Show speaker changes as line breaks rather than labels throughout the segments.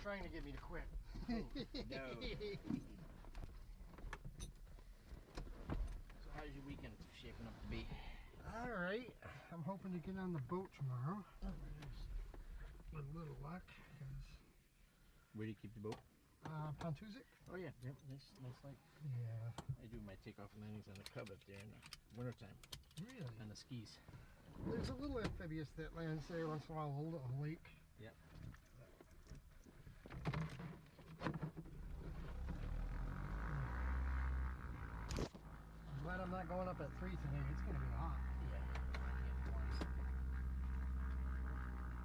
trying to get me to quit.
Oh, no.
So how's your weekend shaping up to be?
All right. I'm hoping to get on the boat tomorrow. With a little luck.
Where do you keep the boat?
Pontusic?
Oh yeah, yep, nice lake.
Yeah.
I do my takeoff landings on the Cub up there in the wintertime.
Really?
On the skis.
There's a little amphibious that lands there once in a while, a little lake.
Yep.
I'm glad I'm not going up at 3 today. It's going to be hot.
Yeah.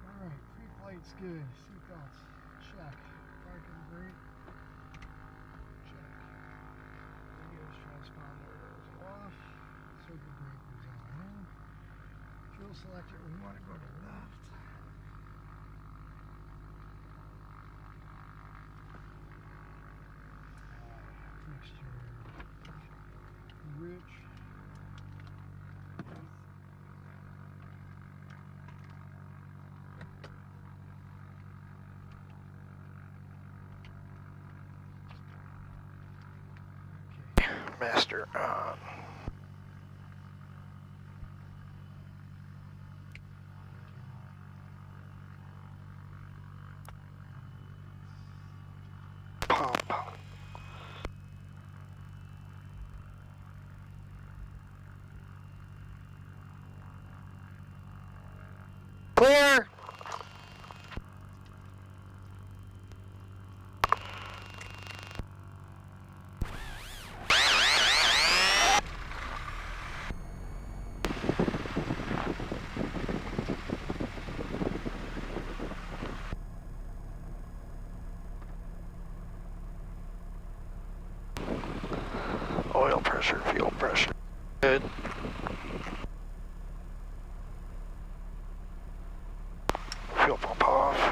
Alright, pre-flight's good. Seatbelts, check. Parking brake, check. Radio's transponder is off. Circuit breaker's on. Fuel selector, we want to go to left. Mixture, rich. Master on. Pump. Clear. Oil pressure, fuel pressure. Good. Fuel pump off.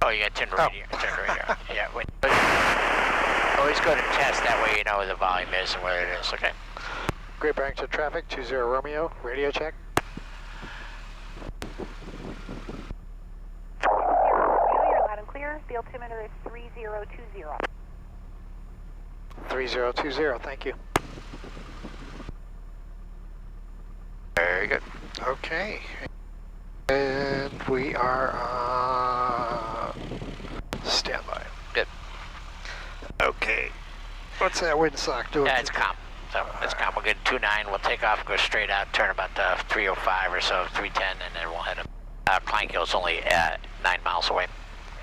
Oh, you got turned radio. Yeah, wait. Always go to test, that way you know where the volume is and where it is, okay?
Great bearing to traffic, 20 Romeo, radio check.
20 Romeo, you're loud and clear. The altimeter is 3020.
3020, thank you.
Very good.
Okay. And we are on standby.
Good.
Okay. What's that windsock doing?
Yeah, it's calm. So it's calm. We're good. 29. We'll take off, go straight out, turn about 305 or so, 310, and then we'll head up. Plankill's only 9 miles away.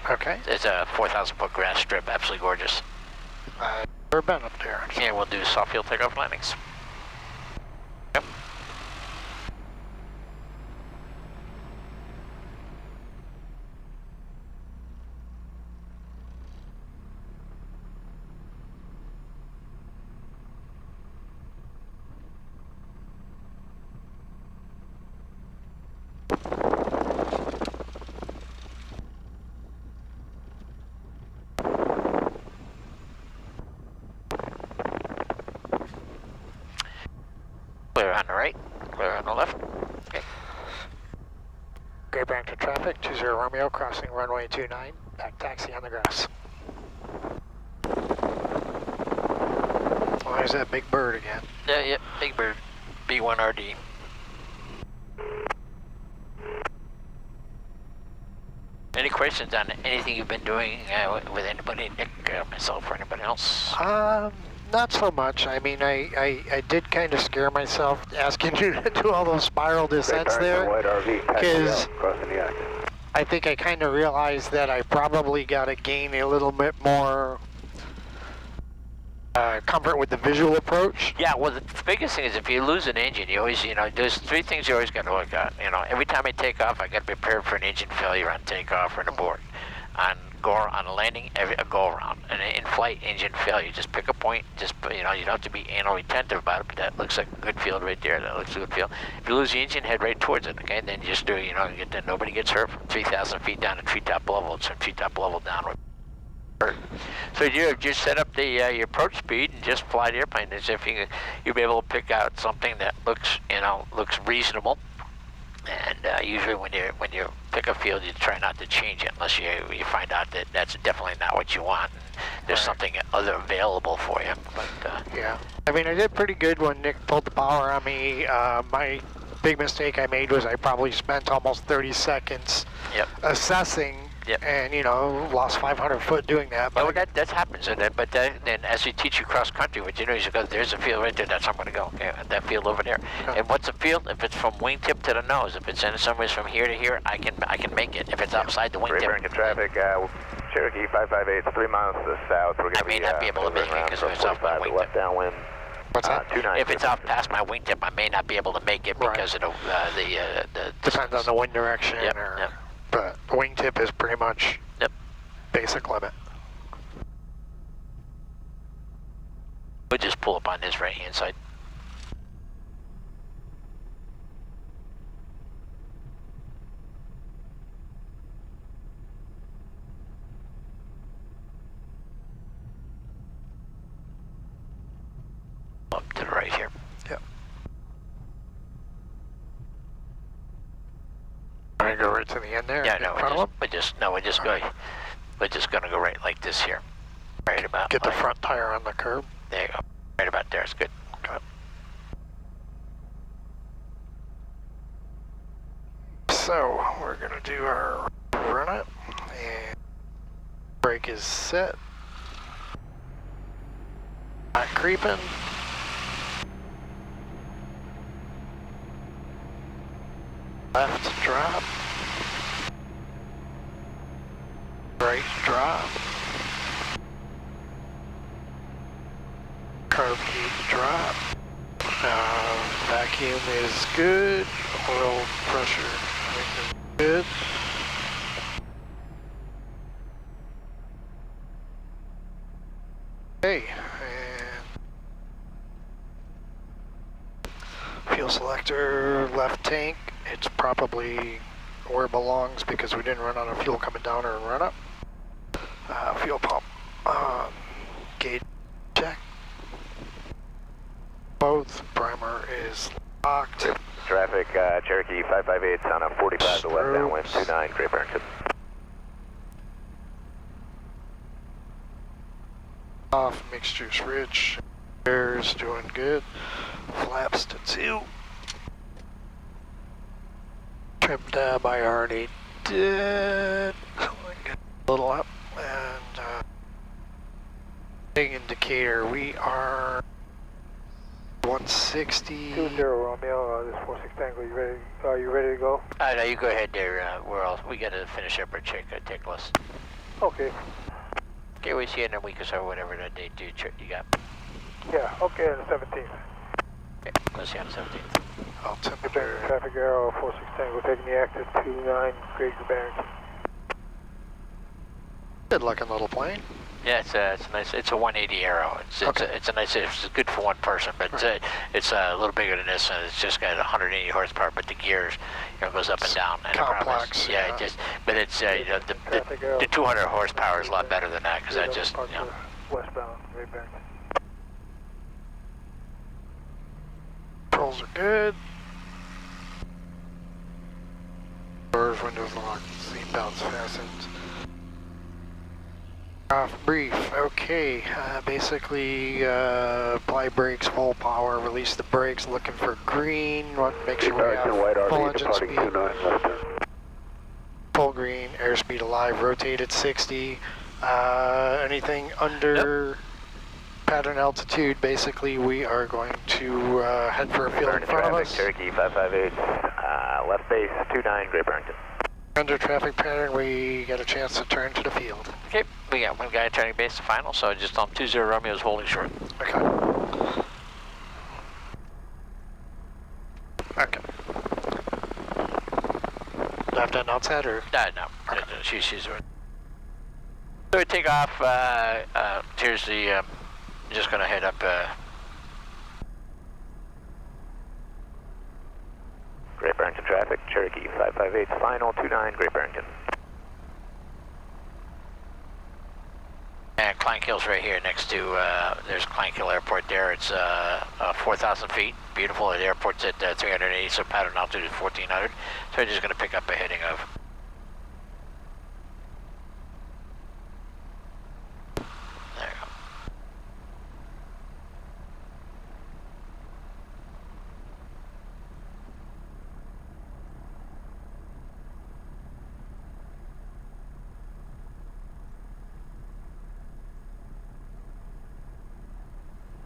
Okay.
It's a 4,000 foot grass strip, absolutely gorgeous.
I've never been up there.
Yeah, we'll do soft field takeoff landings. Yep. Clear on the right, clear on the left. Okay.
Great bearing to traffic, 20 Romeo, crossing runway 29, back taxi on the grass. Why is that big bird again?
Yeah, Big Bird, B1RD. Any questions on anything you've been doing with anybody, Nick, myself, or anybody else?
Not so much. I mean, I did kind of scare myself asking you to do all those spiral descents there, because I think I kind of realized that I probably got to gain a little bit more comfort with the visual approach.
Yeah, well, the biggest thing is if you lose an engine, you always, there's 3 things you always got to look at. Every time I take off, I got to be prepared for an engine failure on takeoff or on board. On go on a landing, a go around. And in flight, engine failure. Just pick a point. Just, you know, you don't have to be anal retentive about it, but that looks like a good field right there. That looks a good field. If you lose the engine, head right towards it, okay? Then you just do, you know, nobody gets hurt from 3,000 feet down to treetop level. It's from treetop level downward. So you just set up the your approach speed and just fly the airplane as if you'll be able to pick out something that looks, you know, looks reasonable. And usually when you pick a field, you try not to change it unless you find out that that's definitely not what you want. And there's something other available for you. But
yeah, I mean, I did pretty good when Nick pulled the power on me. My big mistake I made was I probably spent almost 30 seconds assessing. Yep. And, you know, lost 500 foot doing that. But
well, that happens. But then as we teach you cross country, what you know is you go, there's a field right there, that's how I'm going to go. Okay, that field over there. Okay. And what's a field? If it's from wingtip to the nose, if it's in somewhere from here to here, I can make it. If it's outside the wingtip.
Great traffic, Cherokee 558, 3 miles to the south. We're going to
I may not be able to make it because it's off my wingtip.
Left downwind.
What's that?
If it's out past my wingtip, I may not be able to make it because of the
depends on the wind direction.
Yep.
But the wingtip is pretty much basic limit.
We'll just pull up on this right hand side. Up to the right here.
Yep. All right, go right to the end there.
Yeah, no, we're just gonna go right like this here. Right about.
Get the front tire on the curb.
There you go. Right about there. It's good.
Okay. So we're gonna do our run it, and brake is set. Not creeping. Left drop. Right drop. Carb heat drop. Vacuum is good. Oil pressure is good. Okay, and fuel selector, left tank. It's probably where it belongs because we didn't run out of fuel coming down or run up. Fuel pump. Gauge check. Both. Primer is locked.
Traffic, Cherokee 558 on a 45 to left downwind 29, Great Barrington.
Off, mixture's rich. Air's doing good. Flaps to 2. Trim tab I already did. A little up. And big indicator, we are 160.
20 Romeo, this 46 Tango, are you ready to go?
No, you go ahead there, we gotta finish up our take list.
Okay.
Okay, we see you in a week or so, whatever that date you got.
Yeah, okay, on the 17th.
Okay, let's see on the 17th.
Altimeter.
Traffic arrow, 46 Tango, taking the active 29, Great Barrington.
Good looking little plane.
Yeah, it's nice. It's a 180 Arrow. It's a nice. It's good for one person, but it's a little bigger than this, and it's just got 180 horsepower. But the gears, you know, goes up and down. And
complex.
Yeah, but it's you know, the 200 horsepower is a lot better than that because that just you know.
Westbound, Great Barrington.
Controls are good. Doors, windows locked, seat belts fastened. Off brief, okay, basically apply brakes, full power, release the brakes, looking for green, want to make sure we have full engine speed. Full green, airspeed alive, rotated 60, anything under pattern altitude, basically we are going to head for a field in front of us.
Cherokee 558, left base 29, Great Barrington.
Under traffic pattern, we get a chance to turn to the field.
Okay, we got one guy turning base to final, so just on 20 Romeo is holding short.
Okay. Okay. Left and outside, or?
No, she's So we take off, here's the, just gonna head up,
Great Barrington traffic, Cherokee 558, final 29, Great Barrington.
and Clank Hill's right here next to, there's Clank Hill Airport there. It's 4,000 feet, beautiful. The airport's at 380, so pattern altitude is 1,400. So we're just gonna pick up a heading of. There you go.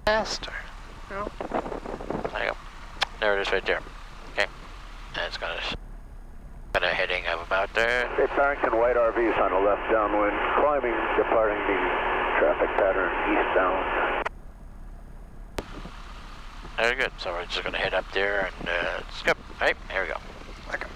Faster. No.
There you go. There it is right there. Okay. And it's got a heading of about there.
Great Barrington, white RVs on the left downwind, climbing, departing the traffic pattern eastbound.
Very good. So we're just going to head up there and skip. Right, here we go. Okay.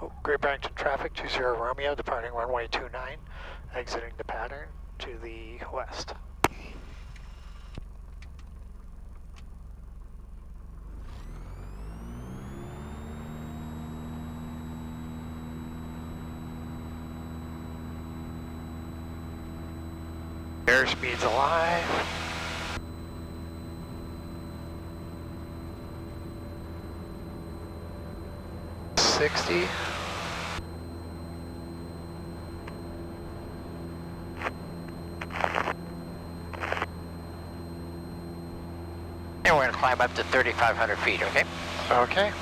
Oh, Great Barrington traffic, 20 Romeo, departing runway 29, exiting the pattern to the west. Airspeed's alive. $60.
And we're going to climb up to 3,500 feet, okay?
Okay.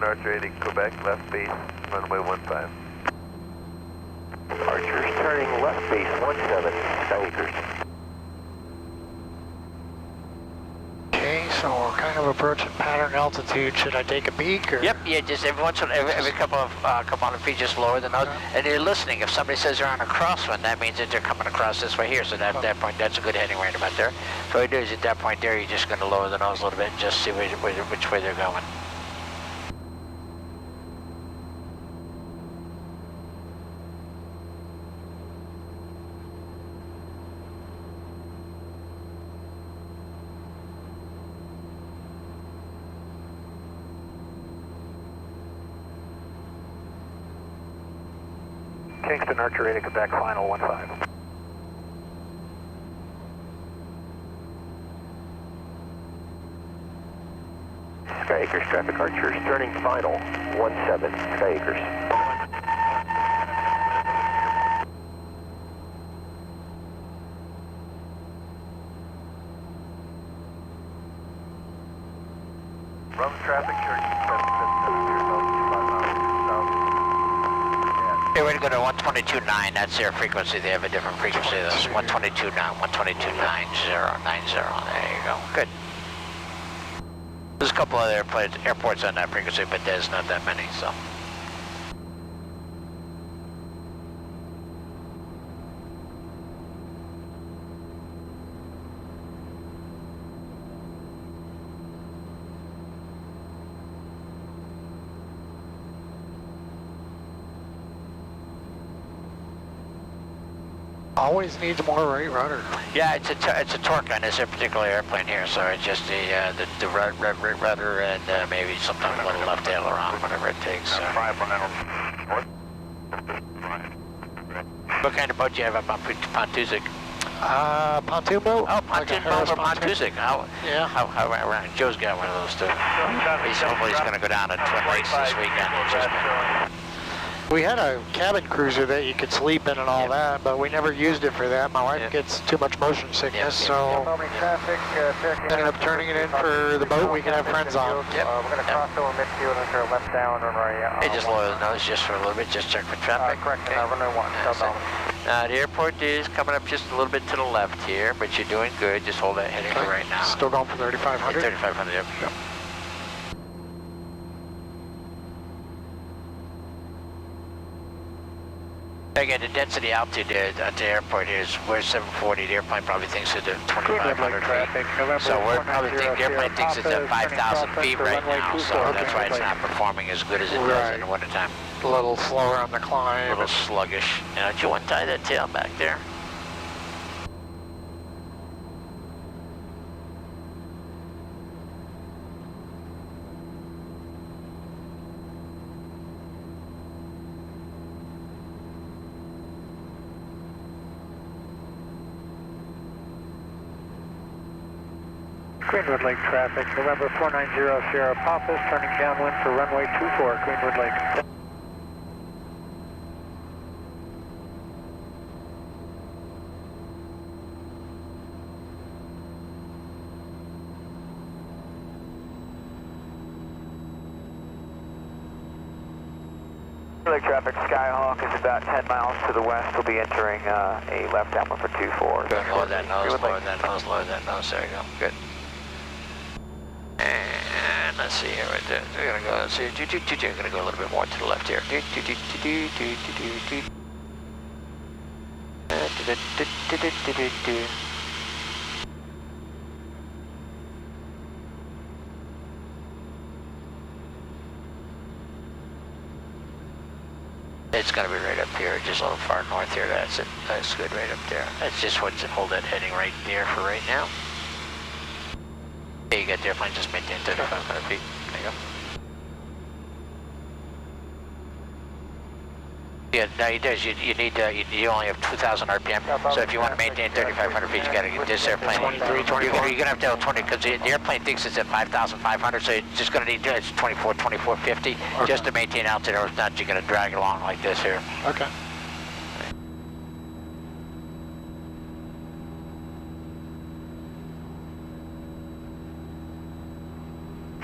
Archer 80, Quebec, left base, runway 15. Archer's turning left base, 17, Sky Acres.
Okay, so we're kind of approaching pattern altitude. Should I take a peek? Or?
Yep, yeah, just every once in every couple of feet, just lower the nose. And you're listening. If somebody says they're on a crosswind, that means that they're coming across this way here. So at that point, that's a good heading right about there. So what you do is at that point there, you're just going to lower the nose a little bit and just see which way they're going.
Kingston Archer 80, Quebec, final 15. Sky Acres traffic, Archer's turning final 17, Sky Acres. Run traffic, Cherokee 777,
Hey, we're going to go to 122.9. That's their frequency. They have a different frequency. That's 122.9, 122.90, 90. There you go. Good. There's a couple other airports on that frequency, but there's not that many, so.
Always needs more right rudder.
Yeah, it's a torque on this particular airplane here, so it's just the rudder and maybe sometimes a little left aileron, whatever it takes. What kind of boat do you have up on Pontuzic?
Pontoon boat?
Oh, pontoon boat for Pontuzic.
Yeah.
How around? Joe's got one of those too. Hopefully he's going to go down to Twin Lakes this weekend.
We had a cabin cruiser that you could sleep in and all that, but we never used it for that. My wife gets too much motion sickness, so ended up turning it in for the boat we can have friends on.
We're going to cross over midfield into our left down runway.
Hey, just lower the nose just for a little bit, just check for traffic.
Correct, runway 1,
the airport is coming up just a little bit to the left here, but you're doing good. Just hold that heading for right now.
Still going for 3,500?
3,500, yep. Again, the density altitude at the airport here is, we're 740, the airplane probably thinks it's at 2,500 feet. So we're probably the airplane thinks it's at 5,000 feet right now, so that's why it's not performing as good as it does in the wintertime.
A little slower on the climb.
A little sluggish. Now, do you want to tie that tail back there?
Greenwood Lake traffic, November 490 Sierra Papa, turning downwind for runway 24, Greenwood Lake.
Lake traffic, Skyhawk is about 10 miles to the west. We'll be entering a left downwind for 24.
Good, lower that nose, lower that nose, lower that nose. There you go. Good. And let's see here, right there. We're gonna go. Let's see. We're gonna go a little bit more to the left here. It's gonna be right up here, just a little far north here. That's it. That's good, right up there. That's just what's hold that heading right there for right now. There you got the airplane, just maintain 3,500 feet. There you go. Yeah, no, it does. You need you only have 2,000 RPM. So if you want to maintain 3,500 feet, you got to get this airplane. You're gonna have to have 20 because the airplane thinks it's at 5,500. So it's just gonna need 2450 just to maintain altitude. Or if not, you're gonna drag it along like this here.
Okay.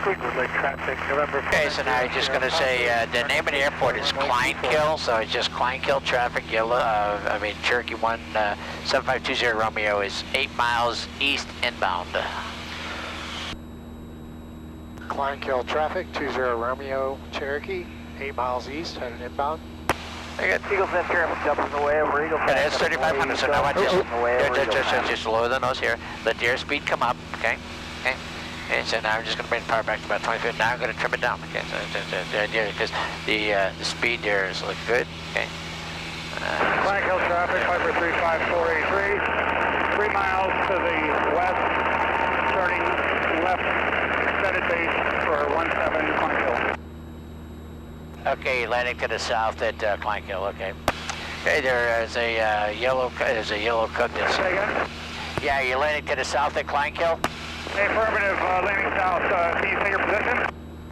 Okay, so now you're just going to say the name of the airport is Kleinkill, so it's just Kleinkill traffic. Cherokee 1 7520 Romeo is 8 miles east inbound.
Kleinkill traffic, 20 Romeo Cherokee, 8 miles east, headed inbound.
I got
Eagle Center, jumping away over Eagle Center.
It's 3,500, so now just lower the nose here. Let the airspeed come up, okay? Okay. And so now I'm just going to bring the power back to about 20 feet. Now I'm going to trim it down, okay? So because the speed there is looking good, okay?
Kleinkill traffic, Piper 35483, 3 miles to the west, turning left, extended base for 17 Kleinkill.
Okay, landing to the south at Kleinkill, okay. Okay, there is a yellow cook that's...
Say again?
Yeah, you're landing to the south at Kleinkill?
Affirmative, landing south. Can you say your position?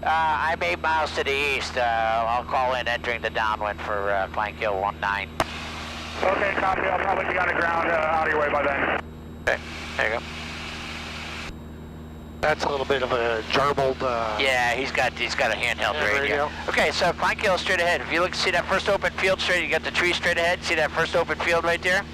I'm 8 miles to the east. I'll call in entering the downwind for Kleinkill 19.
Okay, copy. I'll probably be on the ground out of your way by then.
Okay, there you go.
That's a little bit of a jarbled...
Yeah, he's got a handheld radio. Okay, so Kleinkill is straight ahead. If you see that first open field straight, you got the tree straight ahead. See that first open field right there?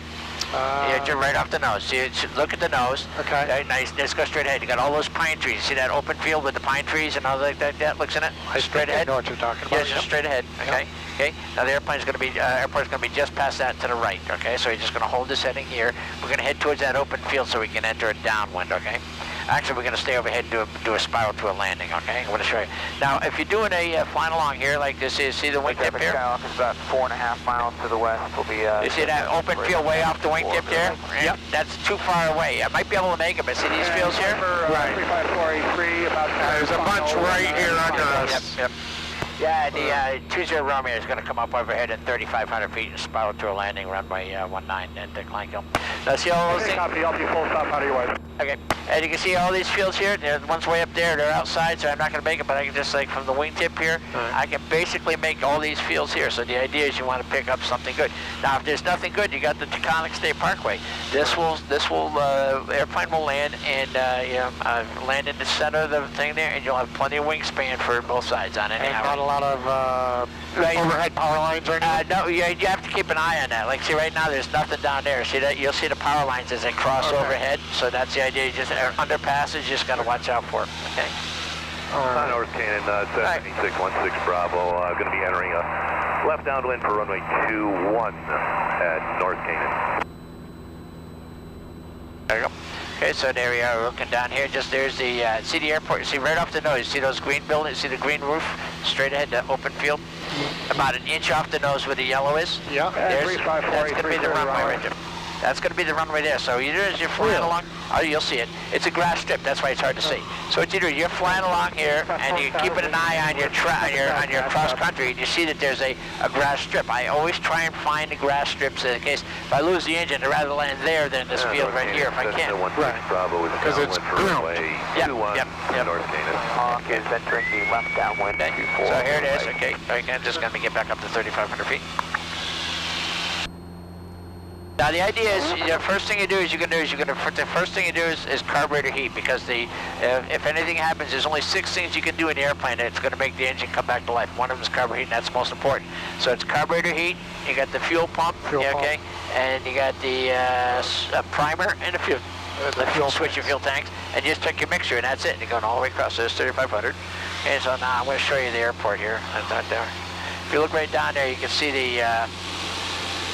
Yeah, you're right off the nose. See, look at the nose.
Okay.
Nice. Let's go straight ahead. You got all those pine trees. See that open field with the pine trees and all like that? Looks in it. Straight ahead.
I know what you're talking about.
Yeah, just straight ahead. Okay. Okay. Now the airport's going to be just past that to the right. Okay. So you're just going to hold this heading here. We're going to head towards that open field so we can enter it downwind. Okay. Actually, we're going to stay overhead and do a spiral to a landing, okay? I'm going to show you. Now, if you're doing a flying along here like this, you see the wingtip here?
Skyhawk is about 4.5 miles to the west. We'll be,
you see that open field way off the wingtip there? Yep. That's too far away. I might be able to make it, but see these fields here?
Right. 35483, about
There's a bunch right here under us.
Yep. Yeah, the 20 Romeo is going to come up overhead at 3,500 feet and spiral to a landing runway 19 at Clanko. Now see all those things?
Copy, I'll be full stop out of your way.
Okay, and you can see all these fields here. One's way up there, they're outside, so I'm not going to make it, but I can just, like, from the wingtip here, I can basically make all these fields here. So the idea is you want to pick up something good. Now, if there's nothing good, you got the Taconic State Parkway. Airplane will land and land in the center of the thing there, and you'll have plenty of wingspan for both sides on any hour.
Not a lot of overhead power lines or anything?
No, you have to keep an eye on that. Like, see, right now there's nothing down there. See that? You'll see the power lines as they cross overhead. So that's the idea. You just underpasses, you just got to watch out for it. Okay.
North Cannon, 7616 Bravo. Going to be entering a left downwind for runway 21 at North Cannon.
There you go. Okay, so there we are, looking down here. Just there's the see the airport. You see right off the nose. You see those green buildings. See the green roof straight ahead, the open field. About an inch off the nose where the yellow is.
Yeah.
That's going to be the runway right there. That's going to be the runway there. So either as you're flying along, you'll see it. It's a grass strip. That's why it's hard to see. So what you do, you're flying along here, and you're keeping an eye on your cross country, and you see that there's a grass strip. I always try and find the grass strips in case if I lose the engine, I'd rather land there than this field right here if I can.
Right. Bravo is
because it's
runway 21 North Cannon.
Hawk is entering the left downwind.
Okay. So here it is. Okay. I'm just going to get back up to 3,500 feet. Now the idea is, the first thing you do is the first thing you do is carburetor heat, because if anything happens, there's only 6 things you can do in the airplane that's going to make the engine come back to life. One of them is carburetor heat, and that's most important. So it's carburetor heat. You got the fuel pump, okay, and you got the primer and the fuel. Switch your fuel tanks, and you just check your mixture, and that's it. And you're going all the way across. So this 3,500. Okay, so now I'm going to show you the airport here. If you look right down there, you can see the.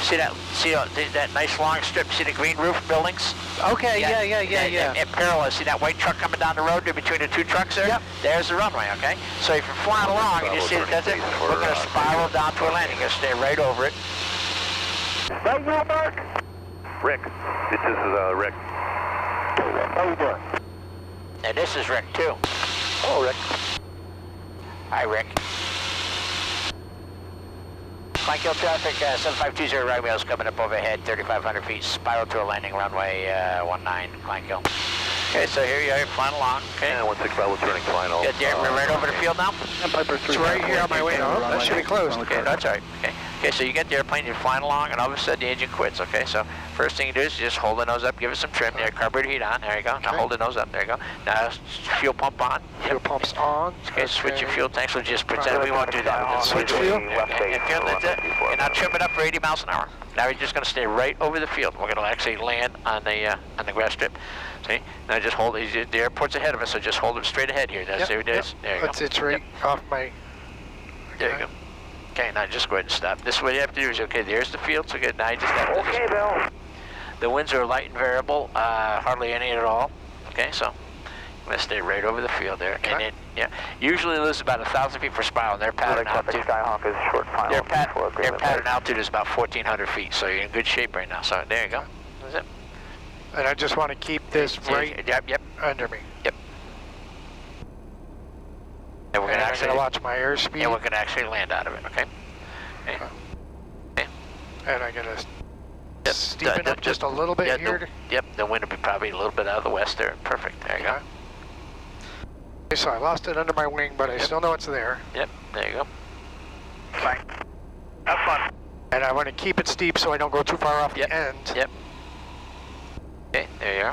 See that nice long strip? See the green roof buildings?
Okay, yeah.
In parallel, see that white truck coming down the road between the 2 trucks there? Yep. There's the runway, okay? So if you're flying along and you see that's it, we're going to spiral down to a landing. You're going to stay right over it.
Right now, Mark?
Rick, this is Rick.
How you doing?
And this is Rick, too.
Oh, Rick.
Hi, Rick. Untitled Traffic, 7520 right wheels coming up overhead, 3,500 feet, spiral to a landing runway 19, Clankill. Okay, so here you are, flying along. Okay.
And 16 Bravo turning final.
Good, there, we're right over the field now?
It's right here on my way. Oh, that should be closed.
Okay, that's all right. Okay, so you get the airplane, you're flying along, and all of a sudden the engine quits, okay? So first thing you do is you just hold the nose up, give it some trim. There, carburetor heat on, there you go. Now hold the nose up, there you go. Now fuel pump on.
Fuel pump's on.
Okay, switch your fuel tanks, we'll just pretend we won't do that.
Switch fuel?
And fuel, that's it. And now trim it up for 80 miles an hour. Now you're just going to stay right over the field. We're going to actually land on the grass strip. See? Now just hold, the airport's ahead of us, so just hold it straight ahead here. That's there it is. There you go.
It's right off my...
There you go. Okay, now just go ahead and stop. This is what you have to do is, okay, there's the field, so good. Now you just have to...
Okay, Bill.
The winds are light and variable, hardly any at all. Okay, so I'm going to stay right over the field there.
Okay.
And usually lose about 1,000 feet per spiral, and their pattern altitude...
Skyhawk is short final.
Their pattern altitude is about 1,400 feet, so you're in good shape right now. So there you go. That's it.
And I just want to keep this right under me.
Yep. And we're going to actually
watch my airspeed.
And we're going to actually land out of it, okay? Okay.
And I'm going to steepen up just a little bit here.
The wind will be probably a little bit out of the west there. Perfect. There you go.
Okay, so I lost it under my wing, but I still know it's there.
Yep, there you go.
Bye. Have fun.
And I want to keep it steep so I don't go too far off the end.
Yep. Okay, there you are.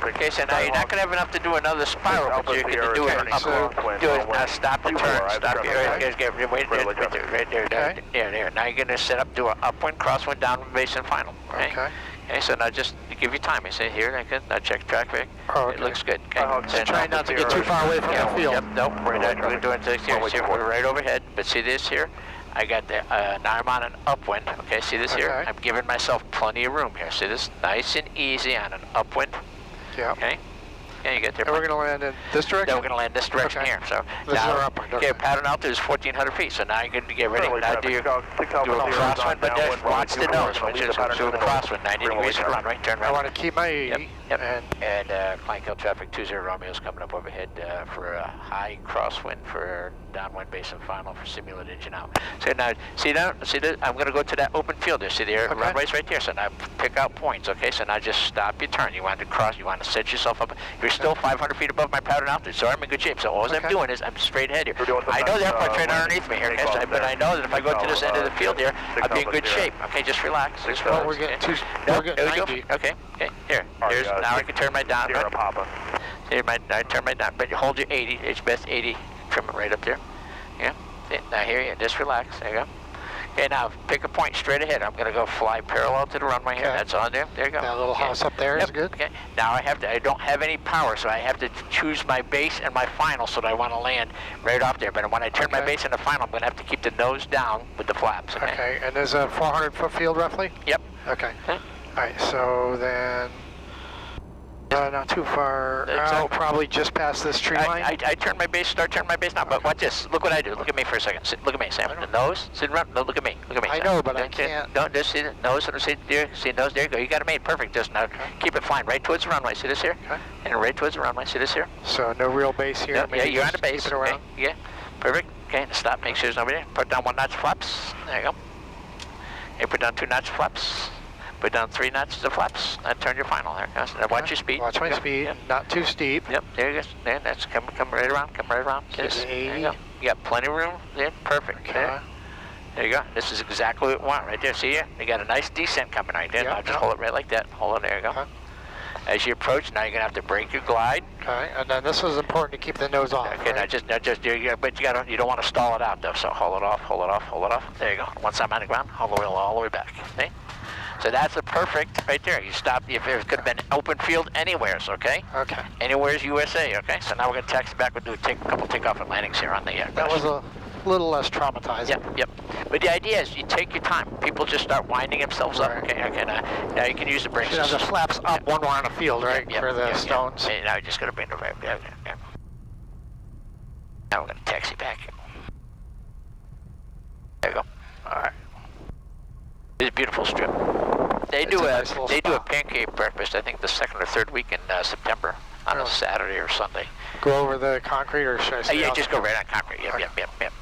Okay, so now you're not going to have enough to do another spiral, but you're going to do it stop and turn. Stop here. Wait there. There. Now you're going to set up, do an upwind, crosswind, downwind, base, and final. Okay. Okay, so now just give you time. You say here, now check traffic. It looks good. Okay.
So try not to get too far away from the field.
Yep, nope, we're doing this here. We're right overhead, but see this here? I got the, now I'm on an upwind, okay, see this here? I'm giving myself plenty of room here. See this? Nice and easy on an upwind.
Yeah.
Okay? Yeah, you get there.
And we're going to land in this direction?
Then we're going to land this direction here. So
this is our
now,
upwind.
okay,
Okay.
pattern altitude is 1,400 feet. So now you're going to get ready.
Early
Now
traffic,
do your
Takeoff
do a
will be
crosswind, but
downwind,
then watch the
runway
nose,
24,
which is
pattern
do a
to the
crosswind, 90
runway
degrees to the
traffic.
runway, turn
I
right.
want to keep my...
Yep. And client kill traffic 20 Romeo's coming up overhead for a high crosswind for downwind base and final for simulated engine out. So now, see that? I'm going to go to that open field there. See there, runway's right there. So now pick out points, okay? So now just stop your turn. You want to cross, you want to set yourself up. You're still 500 feet above my pattern altitude, so I'm in good shape. So all I'm doing is I'm straight ahead here. I know the airport's right underneath me here, okay? So, but I know that if I go to this end of the field here, I'll be in good shape. Okay, just relax. Just relax.
We're getting
okay?
we're getting 90.
Okay, here. There's, now I can turn my down.
Sierra Papa.
Here, I turn my down, but you hold your 80, it's best 80, trim it right up there. Yeah, now here you just relax, there you go. Okay, now pick a point straight ahead. I'm gonna go fly parallel to the runway here, that's on there, there you go.
That little house up there is good?
Okay, now I don't have any power, so I have to choose my base and my final so that I want to land right off there. But when I turn my base and the final, I'm gonna have to keep the nose down with the flaps, okay?
Okay, and there's a 400-foot field roughly?
Yep.
Okay. All right, so then... not too far. Probably just past this tree line.
I turn my base, start turning my base now, but watch this. Look what I do. Look at me for a second. Look at me, Sam. The nose, sit around. No, look at me. Look at me.
I
Sam.
know, but I can't.
Don't just see the nose. See there. See nose. There you go. You got it made perfect. Just now, keep it flying right towards the runway. See this here?
Okay.
And right towards the runway. See this here?
So no real base here.
No, yeah,
maybe
you're on
just
the base.
Keep it around.
Okay. Yeah, perfect. Okay, stop. Make sure there's nobody there. Put down 1 notch flaps. There you go. Okay, put down 2 notch flaps. Put down 3 notches of flaps. And turn your final there. Now watch your speed.
Watch my speed.
Yep.
Not too steep.
Yep, there you go. There, that's come right around. Come right around. Yes. There you go. You got plenty of room. There, perfect.
Okay.
There you go. This is exactly what we want right there. See ya? You got a nice descent coming right there. Now just hold it right like that. Hold it. There you go.
Okay.
As you approach, now you're gonna have to brake your glide.
Okay, and then this is important to keep the nose off.
Okay,
right?
now just there you go. But you don't want to stall it out though. So hold it off, hold it off, hold it off. There you go. Once I'm on the ground, hold the wheel all the way back. Okay. So that's a perfect right there. You stop. If it could have been open field anywheres, okay?
Okay.
Anywhere's USA, okay? So now we're gonna taxi back. We'll do a couple takeoff and landings here on the
That was a little less traumatizing.
Yep. But the idea is you take your time. People just start winding themselves up. Okay. Now you can use the brakes.
Should have the flaps up when we're on the field, right? For the stones.
Okay, now you're just gonna bring the back. Yeah. Now we're gonna taxi back. There you go. All right. It's a beautiful strip. They do a pancake breakfast. I think the 2nd or 3rd week in September on a Saturday or Sunday.
Go over the concrete, or should I stay
Yeah,
out
just
there?
go right on concrete. Yep.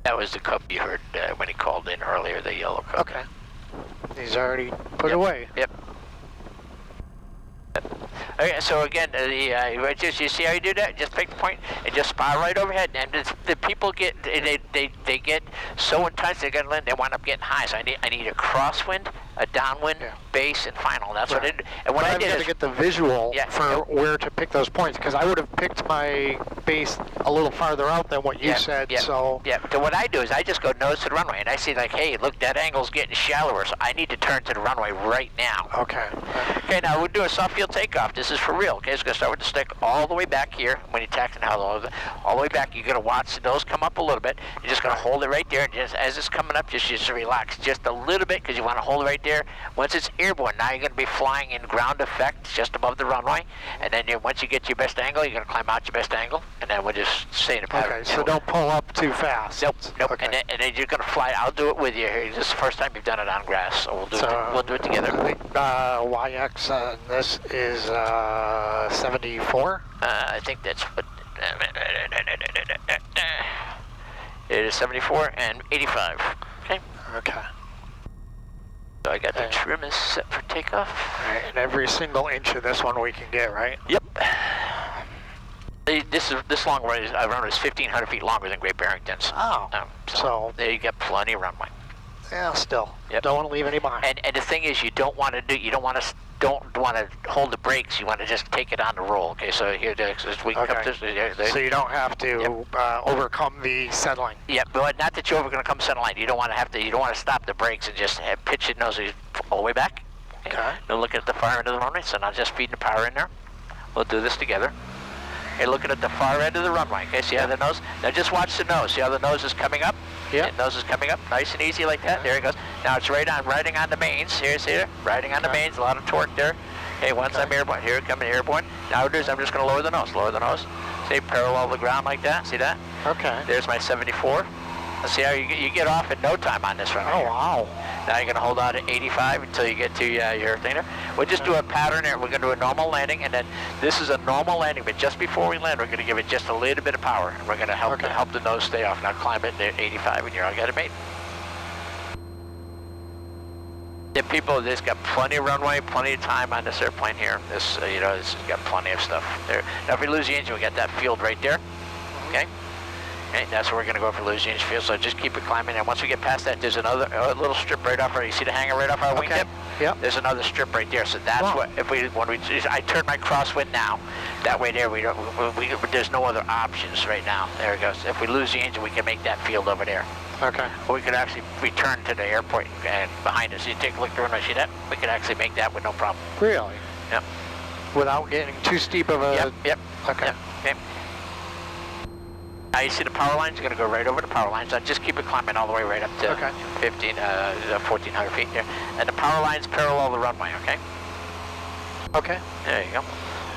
That was the Cub you heard when he called in earlier, the yellow Cub.
Okay. He's already put away.
Yep. Okay, so again, you see how you do that? Just pick the point and just spiral right overhead. And the people get they get so intense they wind up getting high. So I need a crosswind, a downwind, base, and final. That's what it. And what I did is
to get the visual for where to pick those points, because I would have picked my base a little farther out than what you said. So
so what I do is I just go nose to the runway, and I see like, hey, look, that angle's getting shallower, so I need to turn to the runway right now.
Okay.
Okay, now we're doing soft field takeoff. This is for real. Okay, it's gonna start with the stick all the way back here when you're taxing all the way back. You're gonna watch the nose come up a little bit. You're just gonna hold it right there, and just as it's coming up, just relax just a little bit, because you want to hold it right there. Once it's airborne, now you're gonna be flying in ground effect just above the runway, and then once you get your best angle, you're gonna climb out your best angle, and then we'll just stay in the pattern.
Okay, so don't pull up too fast.
Nope.
Okay.
And then you're gonna fly. I'll do it with you here. This is the first time you've done it on grass, so we'll do it together.
I think YX, this is 74.
I think that's what. It is 74 and 85. Okay.
Okay.
So I got the trim is set for takeoff.
All right, and every single inch of this one we can get, right?
Yep. This long run is 1,500 feet longer than Great Barrington's.
Oh.
So there you get plenty of runway.
Yeah, still.
Yep.
Don't want to leave any behind.
And the thing is, you don't want to hold the brakes. You want to just take it on the roll. Okay, so here, we can come to
so you don't have to overcome the settling.
Yeah, but not that you're going to come center line. You don't want to You don't want to stop the brakes and just pitch your nose all the way back.
Okay.
Now look at the far end of the runway. So now just feeding the power in there. We'll do this together. You're looking at the far end of the runway, okay? See how the nose? Now just watch the nose. See how the nose is coming up?
Yeah.
The nose is coming up, nice and easy like that. There it goes. Now it's riding on the mains. Here, see there? Riding on the mains, a lot of torque there. Okay, once I'm airborne, here coming airborne. Now I'm just going to lower the nose, See, parallel the ground like that, see that?
Okay.
There's my 74. Let's see how you get off in no time on this runway.
Oh, wow.
Now you're going to hold out at 85 until you get to your thing. We'll just do a pattern here. We're going to do a normal landing, and then this is a normal landing, but just before we land, we're going to give it just a little bit of power. We're going to help the nose stay off. Now climb it to 85, and you're all got it made. The people, this got plenty of runway, plenty of time on this airplane here. This, this has got plenty of stuff there. Now if we lose the engine, we got that field right there. Okay. Okay, that's where we're going to go for losing engine field, so just keep it climbing, and once we get past that, there's another little strip right off our, you see the hanger right off our wingtip?
Yep.
There's another strip right there, so that's what, I turn my crosswind now, that way there, there's no other options right now. There it goes. If we lose the engine, we can make that field over there.
Okay.
Or we could actually return to the airport and behind us. You take a look at the runway, see that? We could actually make that with no problem.
Really?
Yep.
Without getting too steep of a...
Yep.
Okay.
Yep. Okay. Now you see the power lines, you're going to go right over the power lines. Now just keep it climbing all the way right up to 1,400 feet there. And the power lines parallel the runway, okay?
Okay.
There you go.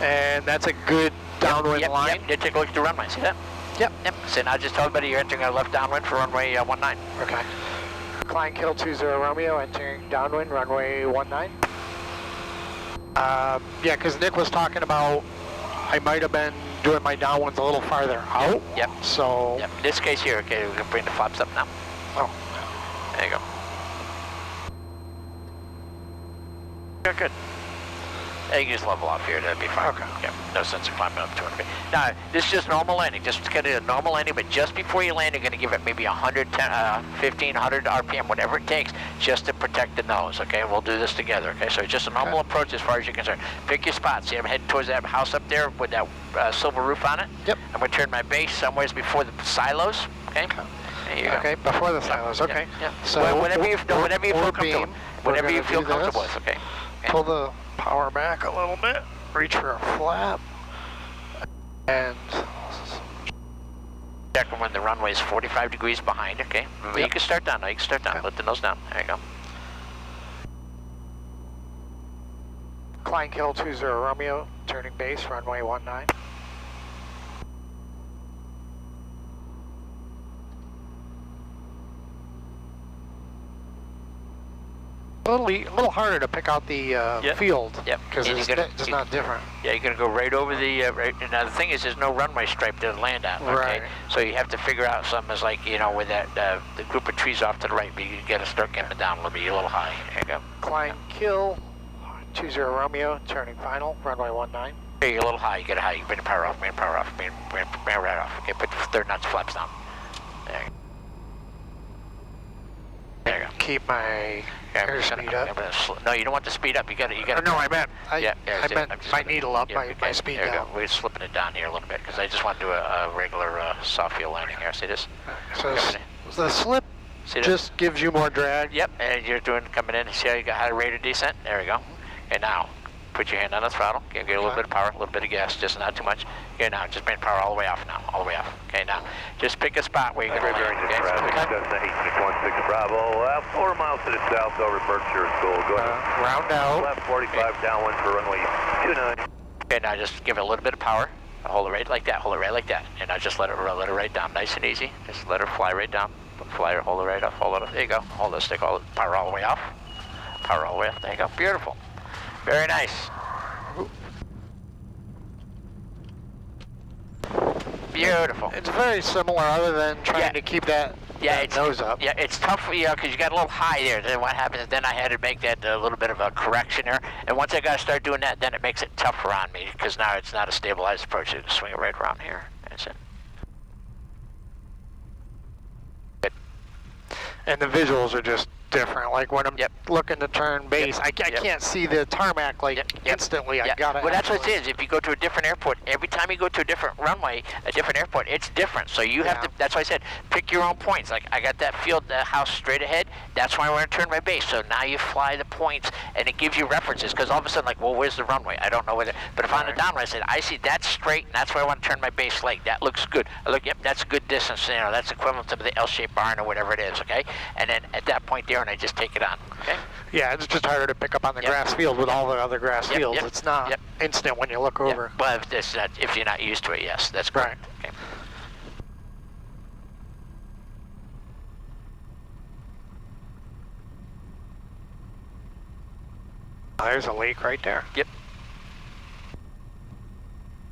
And that's a good downwind line?
Yep, take a look at the runway, see that?
Yep.
So now just tell everybody you're entering a left downwind for runway 19.
Okay. Klein Kill 20 Romeo, entering downwind, runway 19. Yeah, because Nick was talking about I might have been doing my downwinds a little farther out.
Yep.
So.
Yep. In this case here, okay, we can bring the flaps up now.
Oh.
There you go. Good, good. Yeah, you can just level off here, that'd be fine.
Okay.
Yeah, no sense of climbing up 200 feet. Now, this is just normal landing. Just get a normal landing, but just before you land, you're going to give it maybe 1,500 RPM, whatever it takes, just to protect the nose, okay? We'll do this together, okay? So just a normal approach as far as you're concerned. Pick your spot. See, I'm heading towards that house up there with that silver roof on it.
Yep.
I'm going to turn my base somewhere before the silos, okay? There you go.
Okay, before the silos, okay.
Yeah.
So
whatever you feel comfortable, whatever you feel comfortable with, okay?
Pull the power back a little bit, reach for a flap, and
check when the runway is 45 degrees behind, okay? Yep. You can start down now, you can start down, let the nose down, there you go.
Klein Kill 20 Romeo, turning base, runway 19. A little harder to pick out the field.
Yep.
Because it's not different.
Yeah, you're going to go right over the, now the thing is there's no runway stripe to land on, okay?
Right.
So you have to figure out something as like, with that, the group of trees off to the right, but you got to start getting it down a little bit, you're a little high. There you go.
Klein Kill 20 Romeo, turning final, runway 19.
Okay, you're a little high, you get it high, you bring the power off, bring right off. Okay, put the third nuts flaps down. There you go. There you go.
Keep my airspeed up.
No, you don't want to speed up. You got to.
No, I meant.
I
meant my needle up, my speed
there
down.
We're slipping it down here a little bit because I just want to do a regular soft field landing here. See this?
So the slip just gives you more drag.
Yep, and you're coming in. See how you got high rate of descent? There we go. And now, put your hand on the throttle. Get a little bit of power, a little bit of gas, just not too much. Okay, now just bring power all the way off now, all the way off. Okay, now just pick a spot where you're going to land. Okay?
Cessna 8616 Bravo, 4 miles to the south over Berkshire School. Go ahead.
Round out.
Left 45 downwind for runway 29.
Okay, now just give it a little bit of power. Hold it right like that, hold it right like that. And now just let it right down, nice and easy. Just let her fly right down. Fly her, hold it right off, hold it off. There you go. Hold it, stick all the power all the way off. Power all the way off, there you go. Beautiful. Very nice. Beautiful.
It's very similar other than trying to keep that nose up.
Yeah, it's tough, because you got a little high there. Then what happens is then I had to make that a little bit of a correction there. And once I got to start doing that, then it makes it tougher on me because now it's not a stabilized approach. You just swing it right around here. That's it. Good.
And the visuals are just different. Like when I'm looking to turn base, I can't see the tarmac like instantly. I gotta.
Well, that's what it is. If you go to a different airport, every time you go to a different runway, a different airport, it's different. So you have to. That's why I said pick your own points. Like I got that field, the house straight ahead. That's why I want to turn my base. So now you fly the points, and it gives you references. Because all of a sudden, like, well, where's the runway? I don't know where. But if on the downrange, I said I see that's straight, and that's where I want to turn my base leg. That looks good. I look, yep, that's a good distance. You know, that's equivalent to the L-shaped barn or whatever it is. Okay, and then at that point there, and I just take it on. Okay.
Yeah, it's just harder to pick up on the grass field with all the other grass fields. It's not instant when you look over.
Well, if you're not used to it, yes, that's correct. Right. Okay.
There's a leak right there.
Yep.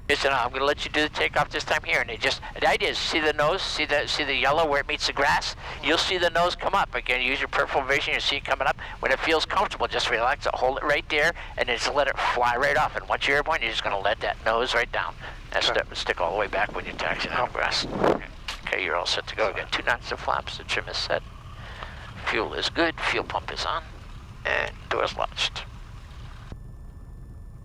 Listen, I'm going to let you do the takeoff this time here, and the idea is see the nose, see the yellow where it meets the grass. You'll see the nose come up. Again, use your peripheral vision. You see it coming up. When it feels comfortable, just relax it, hold it right there, and then just let it fly right off. And once you're airborne, you're just going to let that nose right down. That's stick all the way back when you're taxiing on the grass. Okay, you're all set to go. We've got 2 knots of flaps. The trim is set. Fuel is good. Fuel pump is on, and doors latched.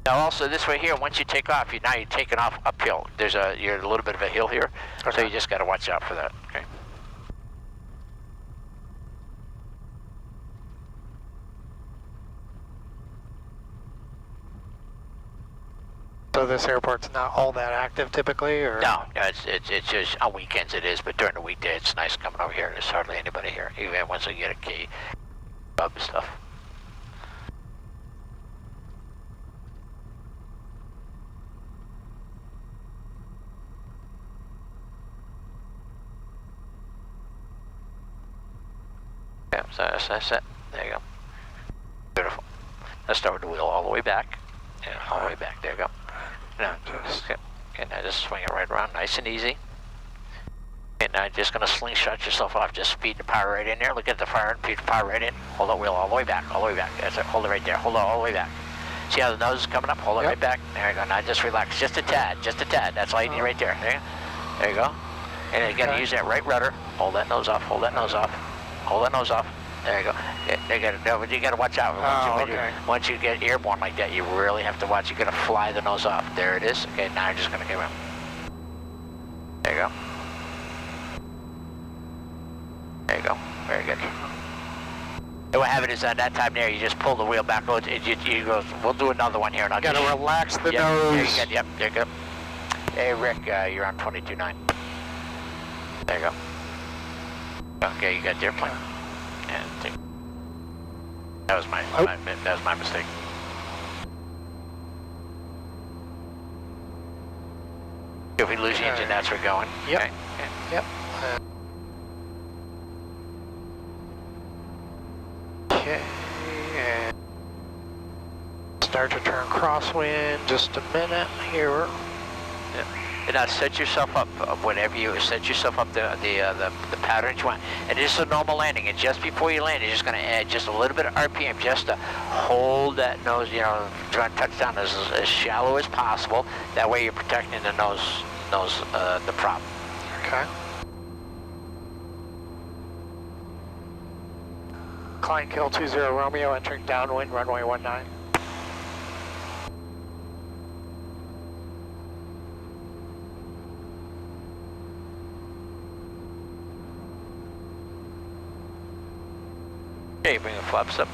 Now also this way here, once you take off, you're taking off uphill. You're a little bit of a hill here, so you just got to watch out for that. Okay.
So this airport's not all that active typically, or?
No, it's just on weekends it is, but during the weekday it's nice coming over here. There's hardly anybody here, even once I get a key, pub and stuff. So that's it. There you go. Beautiful. Let's start with the wheel all the way back. Yeah, all the way back. There you go. Now, now just swing it right around, nice and easy. And now just going to slingshot yourself off. Just feed the power right in there. Look at the fire, feed the power right in. Hold the wheel all the way back, all the way back. That's it. Hold it right there. Hold it all the way back. See how the nose is coming up? Hold it right back. There you go. Now just relax. Just a tad. Just a tad. That's all you need right there. There you go. And you got to use that right rudder. Hold that nose off. Hold that nose off. Hold that nose off. There you go. You got to watch out. Once you get airborne like that, you really have to watch. You're going to fly the nose off. There it is. Okay, now you're just going to give it. There you go. There you go. Very good. And what happened is at that time there, you just pull the wheel back. You go, we'll do another one here. And I'll
got to relax the nose.
Yep, there you go. Hey, Rick, you're on 22.9. There you go. Okay, you got the airplane. And that was my mistake. If we lose the engine, that's where we're going.
Yep.
Okay.
Yep. Okay. And start to turn crosswind. Just a minute here.
And now set yourself up set yourself up the pattern you want. And this is a normal landing. And just before you land, you're just going to add just a little bit of RPM just to hold that nose, try to touch down as shallow as possible. That way you're protecting the nose, the prop.
Okay. Climb Kill 20 Romeo entering downwind, runway 19.
Okay, bring the flaps up.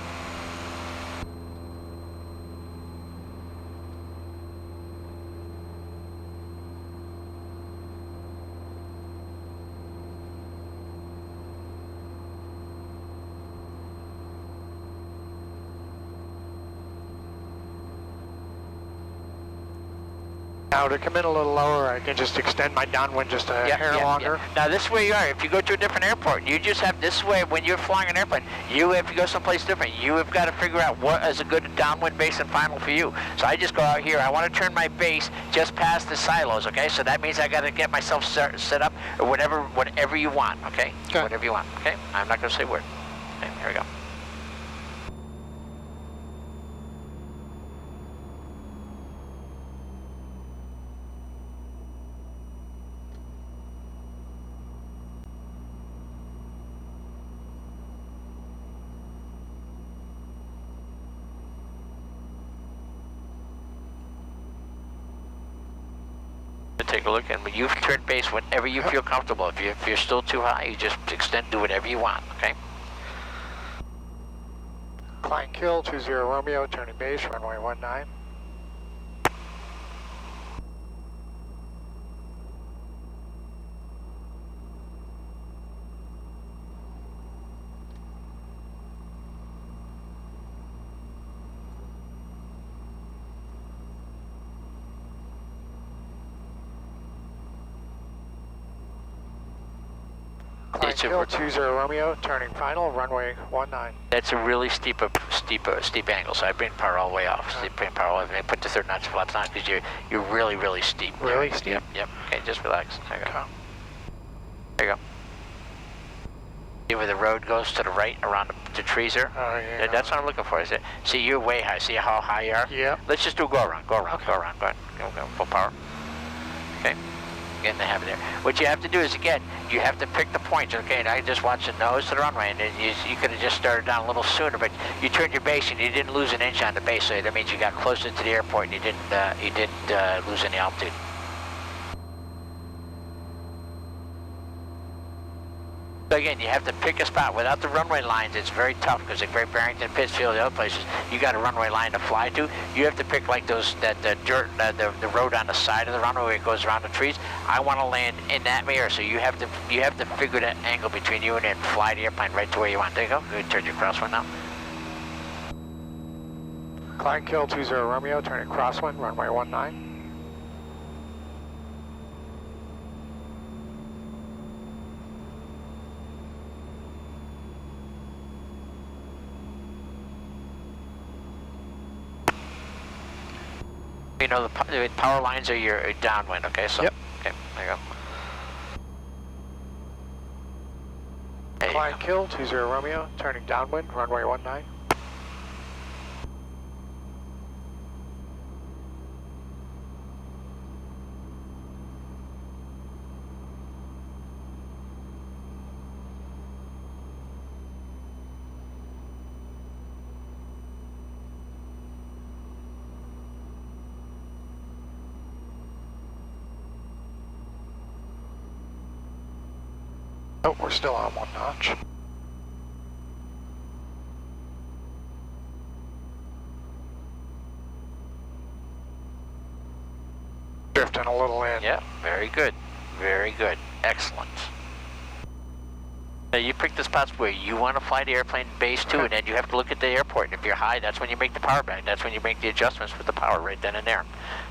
Now to come in a little lower, I can just extend my downwind just a hair longer.
Now this way you are, if you go to a different airport, you just have this way when you're flying an airplane, if you go someplace different, you have got to figure out what is a good downwind base and final for you. So I just go out here, I want to turn my base just past the silos, okay? So that means I got to get myself set up or whatever you want, okay? Whatever you want, okay? I'm not going to say a word. Okay, here we go. take a look, and you turn base whenever you feel comfortable. If you're still too high, you just extend, do whatever you want, okay?
Climb kill, 20 Romeo, turning base, runway 19. Climb kill, 20 Romeo, turning final, runway 19.
That's a really steep angle, so I bring power all the way off. So bring power all the way. I put the third notch flaps on because you're really steep.
Really steep?
Yep. Okay, just relax. There you go. There you go. See where the road goes to the right around the trees there?
Oh, yeah.
That's what I'm looking for. Is it? See, you're way high. See how high you are?
Yeah.
Let's just do a go around. Go around.
Okay.
Go around. Go ahead. Go full power. Okay. Getting the habit there. What you have to do is, again, you have to pick the points, okay? And I just watched the nose to the runway, and you could have just started down a little sooner, but you turned your base and you didn't lose an inch on the base, so that means you got closer to the airport and you didn't lose any altitude. So again, you have to pick a spot. Without the runway lines, it's very tough because like Barrington, Pittsfield, the other places, you got a runway line to fly to. You have to pick like the road on the side of the runway where it goes around the trees. I want to land in that mirror, so you have to figure that angle between you and it, fly the airplane right to where you want. There you go. Good. Turn your crosswind now.
Climb kill, 20 Romeo, turning crosswind, runway 19.
You know, the power lines are your downwind, okay? So,
yep.
Okay, there you go.
Climb kill, 20 Romeo, turning downwind, runway 19. Oh, we're still on one notch. Drifting a little in.
Yeah, very good. Very good. Excellent. Now you pick the spots where you want to fly the airplane base to, and then you have to look at the airport. And if you're high, that's when you make the power back. That's when you make the adjustments with the power right then and there.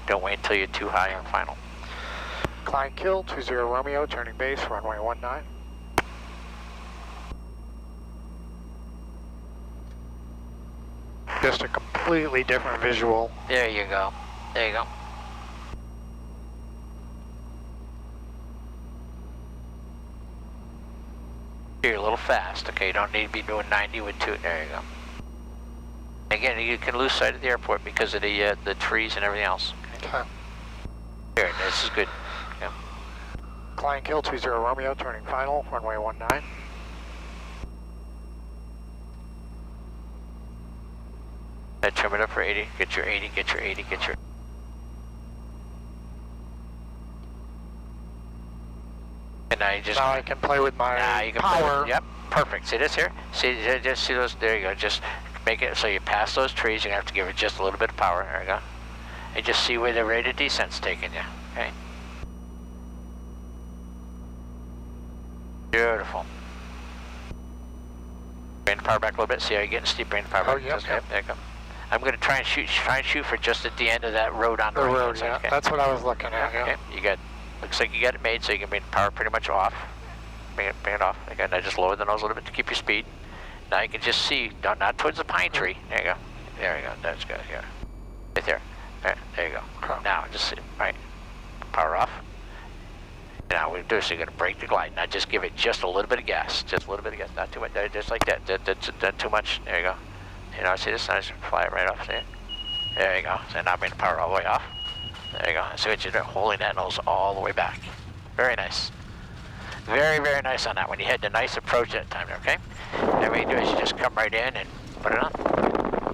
Don't wait until you're too high on final.
Climb kill, 20 Romeo, turning base, runway 19. Just a completely different visual.
There you go. There you go. You're a little fast, okay? You don't need to be doing 90 with 2. There you go. Again, you can lose sight of the airport because of the trees and everything else.
Okay.
Here, this is good. Yeah.
Climb kill, 20 Romeo, turning final, runway 19.
Trim it up for 80. Get your 80. Get your 80. Get your. And now you just.
Now I can play with my power.
Yep. Perfect. See this here? See, just see those. There you go. Just make it so you pass those trees. You're gonna have to give it just a little bit of power. There you go. And just see where the rate of descent's taking you. Okay. Beautiful. Bring the power back a little bit. See how you're getting steep. Bring the power back.
Oh, yep,
yep. There you go. I'm going to try and shoot for just at the end of that road on the right
road,
side.
yeah.
Okay.
That's what I was looking at, yeah.
Okay, you got, looks like you got it made, so you can bring the power pretty much off. Bring it off. Again, now just lower the nose a little bit to keep your speed. Now you can just see, not towards the pine tree. There you go. There you go. That's good. Yeah. Right there. There you go.
Okay.
Now just see, right. Power off. Now what we do is you're going to brake the glide. Now just give it just a little bit of gas. Just a little bit of gas. Not too much. Just like that. That's too much. There you go. You know, see this? I just fly it right off. See it? There you go. So now bring the power all the way off. There you go. See what you're doing? Holding that nose all the way back. Very nice. Very, very nice on that one. You had the nice approach that time, okay? Now what you do is you just come right in and put it on.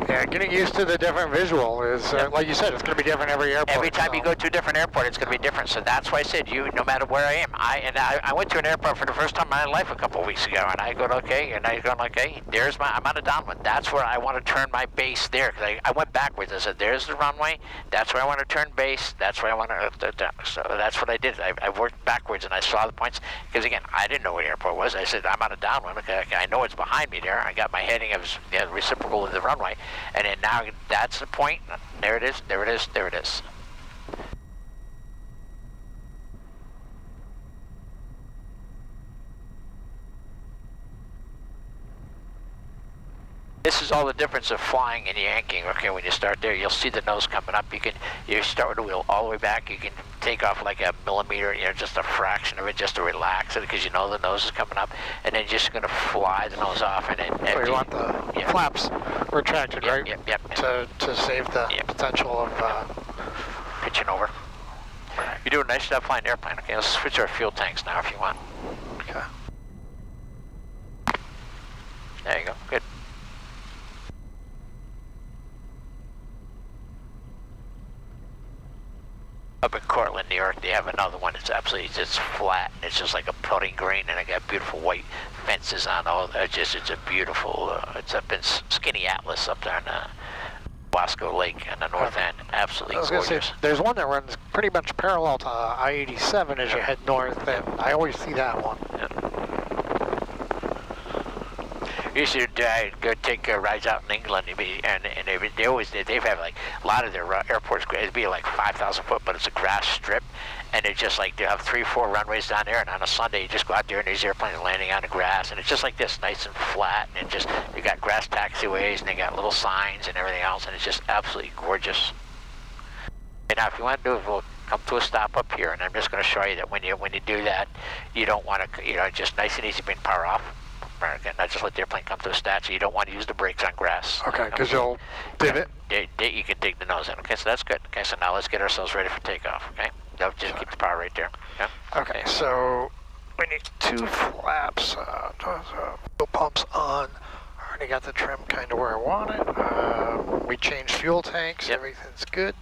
Yeah, getting used to the different visual is, like you said, it's going to be different every airport.
Every time you go to a different airport, it's going to be different. So that's why I said, no matter where I am. I went to an airport for the first time in my life a couple of weeks ago, and I go, okay, and I go, okay, I'm on a downwind. That's where I want to turn my base there. Because I went backwards. I said, there's the runway. That's where I want to turn base. That's where I want to. So that's what I did. I worked backwards, and I saw the points. Because again, I didn't know what the airport was. I said, I'm on a downwind. Okay, I know it's behind me there. I got my heading of reciprocal of the runway, and then now that's the point. There it is. There it is. There it is. This is all the difference of flying and yanking. Okay, when you start there, you'll see the nose coming up. You start with the wheel all the way back. You can take off like a millimeter, just a fraction of it, just to relax it, because you know the nose is coming up, and then you're just going to fly the nose off. And then
so you want the flaps retracted, right?
Yep.
To save the potential of
pitching over. Right. You're doing a nice job flying the airplane. Okay, let's switch our fuel tanks now if you want.
Okay.
There you go. Good. Up in Cortland, New York, they have another one that's absolutely just flat, and it's just like a putting green, and I got beautiful white fences on all. It's a beautiful. It's up in Skinny Atlas up there in Wasco Lake on the north end. Absolutely gorgeous.
Say, there's one that runs pretty much parallel to I-87 as you head north, and I always see that one.
You should go take rides out in England, and they've had like a lot of their airports. It'd be like 5,000 foot, but it's a grass strip, and it's just like they have 3-4 runways down there. And on a Sunday, you just go out there, and these airplanes are landing on the grass, and it's just like this, nice and flat, and just they got grass taxiways, and they got little signs and everything else, and it's just absolutely gorgeous. And now, if you want to do it, we'll come to a stop up here, and I'm just going to show you that when you do that, you don't want to, just nice and easy, bring power off. Again, not just let the airplane come to a stat, so you don't want to use the brakes on grass.
Okay, because you'll divot.
You can dig the nose in. Okay, so that's good. Okay, so now let's get ourselves ready for takeoff. Okay, just keep the power right there. Yeah.
Okay, so we need 2 flaps. Fuel pumps on. Already got the trim kind of where I want it. We changed fuel tanks. Yep. Everything's good.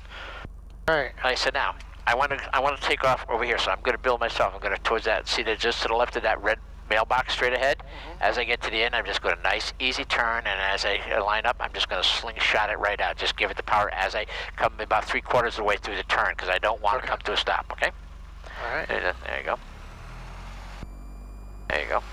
All right.
All right. So now I want to take off over here. So I'm going to build myself. I'm going to towards that. See that just to the left of that red mailbox straight ahead. As I get to the end, I'm just going to nice, easy turn, and as I line up, I'm just going to slingshot it right out. Just give it the power as I come about 3/4 of the way through the turn, because I don't want to come to a stop, okay?
All right.
There you go. There you go.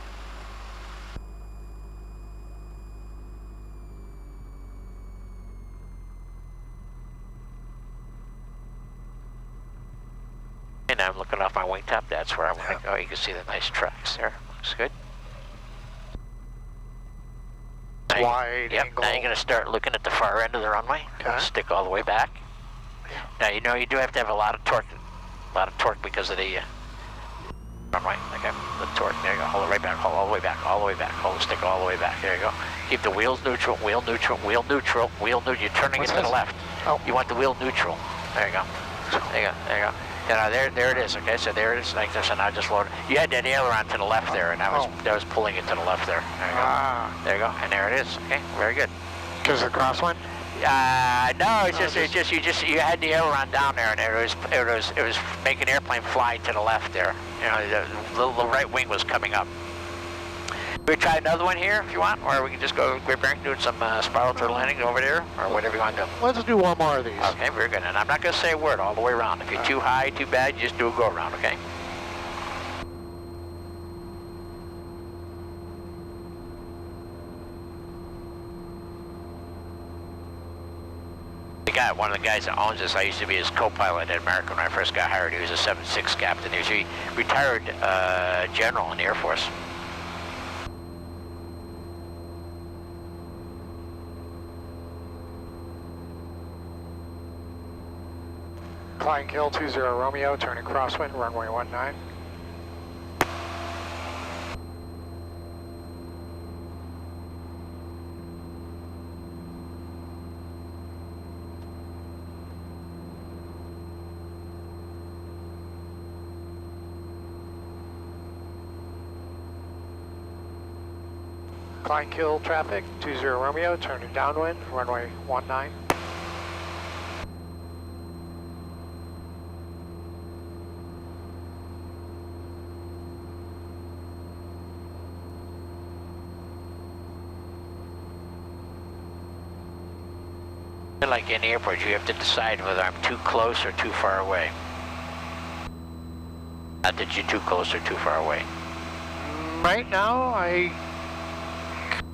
And I'm looking off my wing top. That's where I want to go. You can see the nice tracks there. Looks good.
Wide angle.
Now you're going to start looking at the far end of the runway. Okay. Stick all the way back. Yeah. Now you do have to have a lot of torque because of the runway. Okay, the torque. There you go. Hold it right back. Hold all the way back. All the way back. Hold the stick all the way back. There you go. Keep the wheels neutral. Wheel neutral. Wheel neutral. Wheel neutral. You're turning it to the left. Oh. You want the wheel neutral. There you go. There you go. There you go. There it is. Okay, so there it is like this, and I just loaded. You had that aileron to the left there, and that was pulling it to the left there. There you go. There you go, and there it is. Okay, very good.
Because of the crosswind?
No, you had the aileron down there, and it was making the airplane fly to the left there. The right wing was coming up. We try another one here if you want, or we can just go Great Barrington doing some spiral turtle landing over there, or whatever you want to do.
Let's do one more of these.
Okay, very good. And I'm not going to say a word all the way around. If you're too high, too bad, you just do a go around, okay? One of the guys that owns this, I used to be his co-pilot at American when I first got hired. He was a 7.6 captain. He was a retired general in the Air Force.
Klein Kill 20 Romeo, turning crosswind, runway 19. Climb kill traffic, 20 Romeo, turning downwind, runway 19.
Like in the airport, you have to decide whether I'm too close or too far away. Not that you're too close or too far away.
Right now, I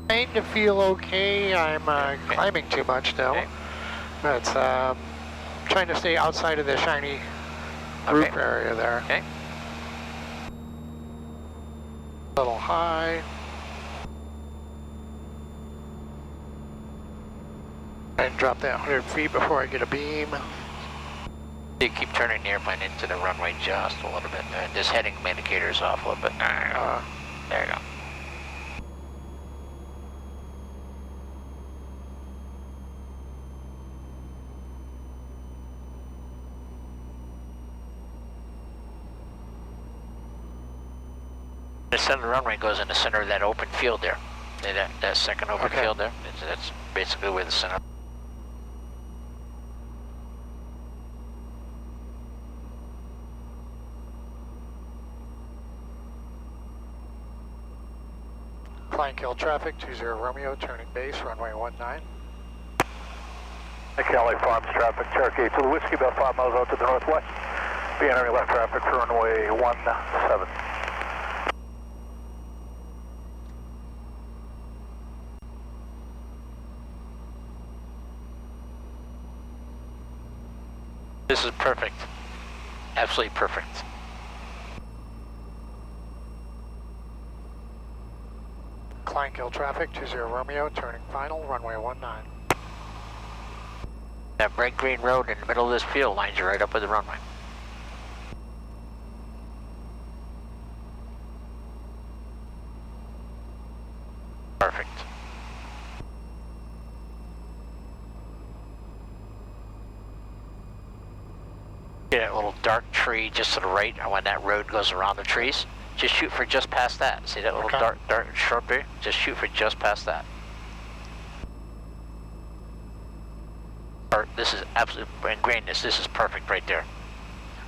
kind of feel okay. I'm climbing too much though.
Okay.
But trying to stay outside of the shiny roof area there.
Okay.
A little high. And drop that 100 feet before I get a beam.
You keep turning the airplane into the runway just a little bit. This heading indicator is off a little bit. There you go. The center of the runway goes in the center of that open field there. That second open field there. That's basically where the center.
Climb kill traffic, 20 Romeo, turning base, runway 19.
Cali Farms traffic, Cherokee to the Whiskey, about 5 miles out to the northwest. Be entering left traffic for runway 17.
This is perfect. Absolutely perfect.
Climb kill traffic, 20 Romeo, turning final, runway 19.
That bright green road in the middle of this field lines you right up with the runway. Perfect. See that little dark tree just to the right, and when that road goes around the trees, just shoot for just past that. See that little dark shrubbery? Just shoot for just past that. This is absolutely, in greenness, this is perfect right there.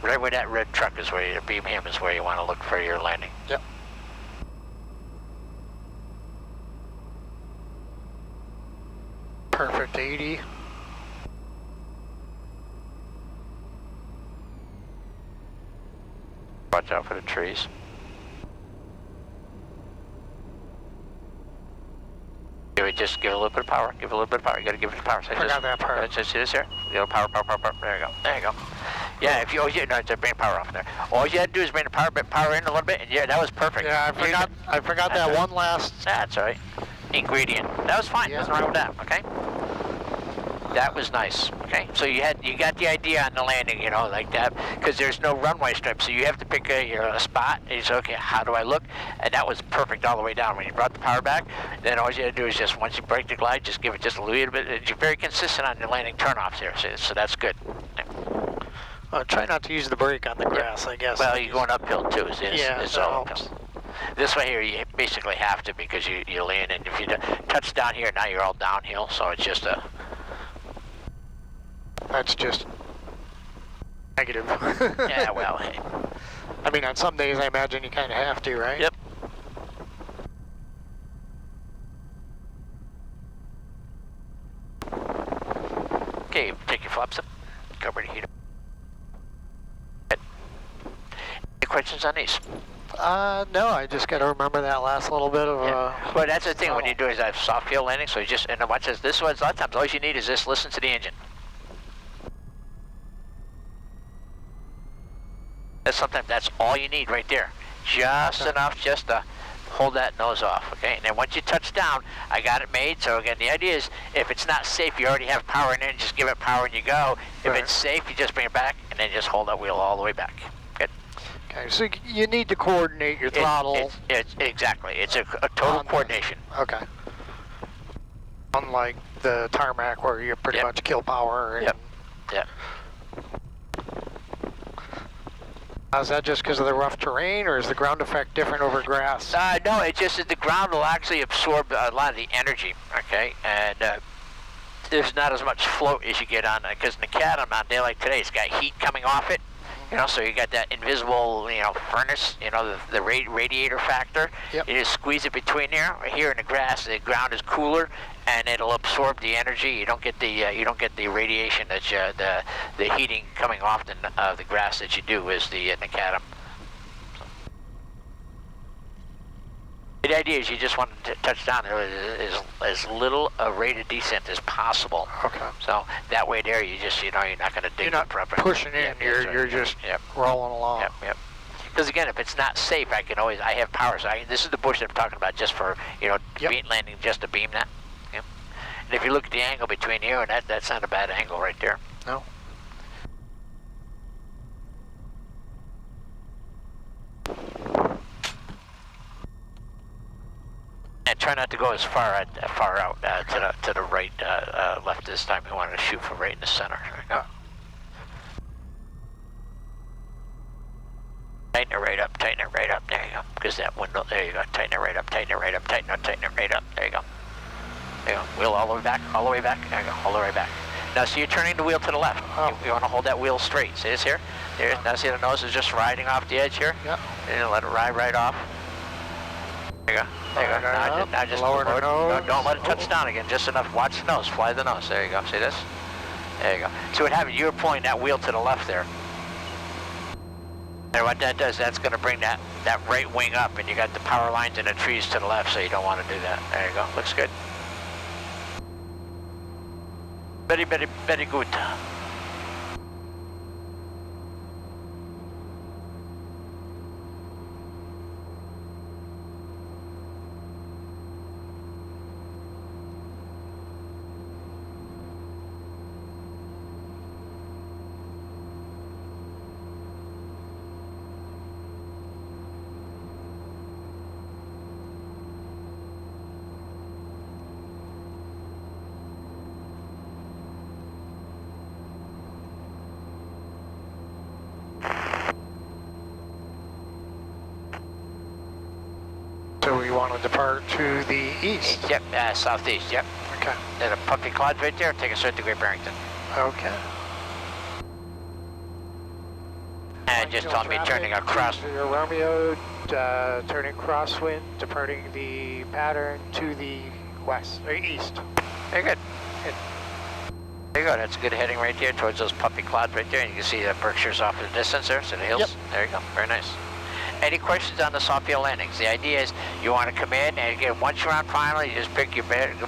Right where that red truck is, where your beam him is where you want to look for your landing.
Yep. Perfect 80.
Watch out for the trees. Just give it a little bit of power. Give it a little bit of power. You got to give it the power. So
Forgot that power.
Just see this here. You know, power. There you go. There you go. Yeah, if you bring power off there. All you had to do is bring the power in a little bit, and yeah, that was perfect.
Yeah, I forgot that one last.
That's all right. Ingredient. That was fine.
Yeah.
Nothing wrong with that. Okay. That was nice. Okay. So you got the idea on the landing, you know, like that, because there's no runway strip, so you have to pick a spot. And you say, okay, how do I look? And that was perfect all the way down. When you brought the power back, then all you had to do is just once you break the glide, just give it just a little bit. You're very consistent on your landing turnoffs here, so that's good.
Try not to use the brake on the grass, I guess.
Well, you're going uphill too. It's all
helps.
uphill. This way here, you basically have to because you land, and if you touch down here, now you're all downhill. So it's just a.
That's just negative.
Yeah, well, hey.
I mean, on some days, I imagine you kind of have to, right?
Yep. Okay, take your flaps up. Carburetor heat up. Any questions on these?
No, I just got to remember that last little bit of.
Yeah. But that's the thing when you do is have soft field landing. So you just and watch this. This one's a lot of times all you need is just listen to the engine. Sometimes that's all you need right there. Just enough just to hold that nose off, okay? And then once you touch down, I got it made. So again, the idea is if it's not safe, you already have power in it, just give it power and you go. If it's safe, you just bring it back and then just hold that wheel all the way back. Good.
Okay, so you need to coordinate your throttle.
It's exactly. It's a total coordination.
Okay. Unlike the tarmac where you pretty much kill power. And
Yep.
Is that just because of the rough terrain, or is the ground effect different over grass?
No, it's just that the ground will actually absorb a lot of the energy, okay? And there's not as much float as you get on, because in the macadam on a day like today, it's got heat coming off it. You know, so you got that invisible, you know, furnace, you know, the radiator factor.
Yep.
You just squeeze it between there. Here in the grass, the ground is cooler, and it'll absorb the energy. You don't get the radiation that the heating coming off the grass that you do is the macadam. The idea is you just want to touch down there as little a rate of descent as possible.
Okay.
So that way there, you just, you know, you're not going to dig.
You're not
proper.
pushing in.
Yeah,
you're just rolling along.
Yep. Because again, if it's not safe, I have power. So this is the bush that I'm talking about, just for, you know, landing just to beam that. Yep. And if you look at the angle between here and that's not a bad angle right there.
No.
And try not to go as far out to the right, left this time. We wanted to shoot for right in the center. There we go. Tighten it right up, tighten it right up. There you go. Because that window, there you go. Tighten it right up, tighten it right up, tighten it right up. There you go. There you go. Wheel all the way back, all the way back. There you go, all the way back. Now, see, you're turning the wheel to the left.
Oh.
You want to hold that wheel straight. See this here? There. Now, see the nose is just riding off the edge here?
Yep.
And let it ride right off. There you go. There you go. Now just
lower the nose.
Don't let it touch down again. Just enough. Watch the nose. Fly the nose. There you go. See this? There you go. See what happened? You're pulling that wheel to the left there. And what that does, that's going to bring that right wing up, and you got the power lines and the trees to the left, so you don't want to do that. There you go. Looks good. Very, very, very good.
So we want to depart to the east?
Yep, southeast, yep.
Okay.
There's a puffy cloud right there. Take a straight to Great Barrington.
Okay.
And just tell me turning across.
Romeo, turning crosswind, departing the pattern to the west, or east.
Very good. Good. There you go. That's a good heading right there towards those puffy clouds right there. And you can see the Berkshires off in the distance there, so the hills.
Yep.
There you go. Very nice. Any questions on the soft field landings? The idea is you want to come in, and again, once you're on final, you just pick your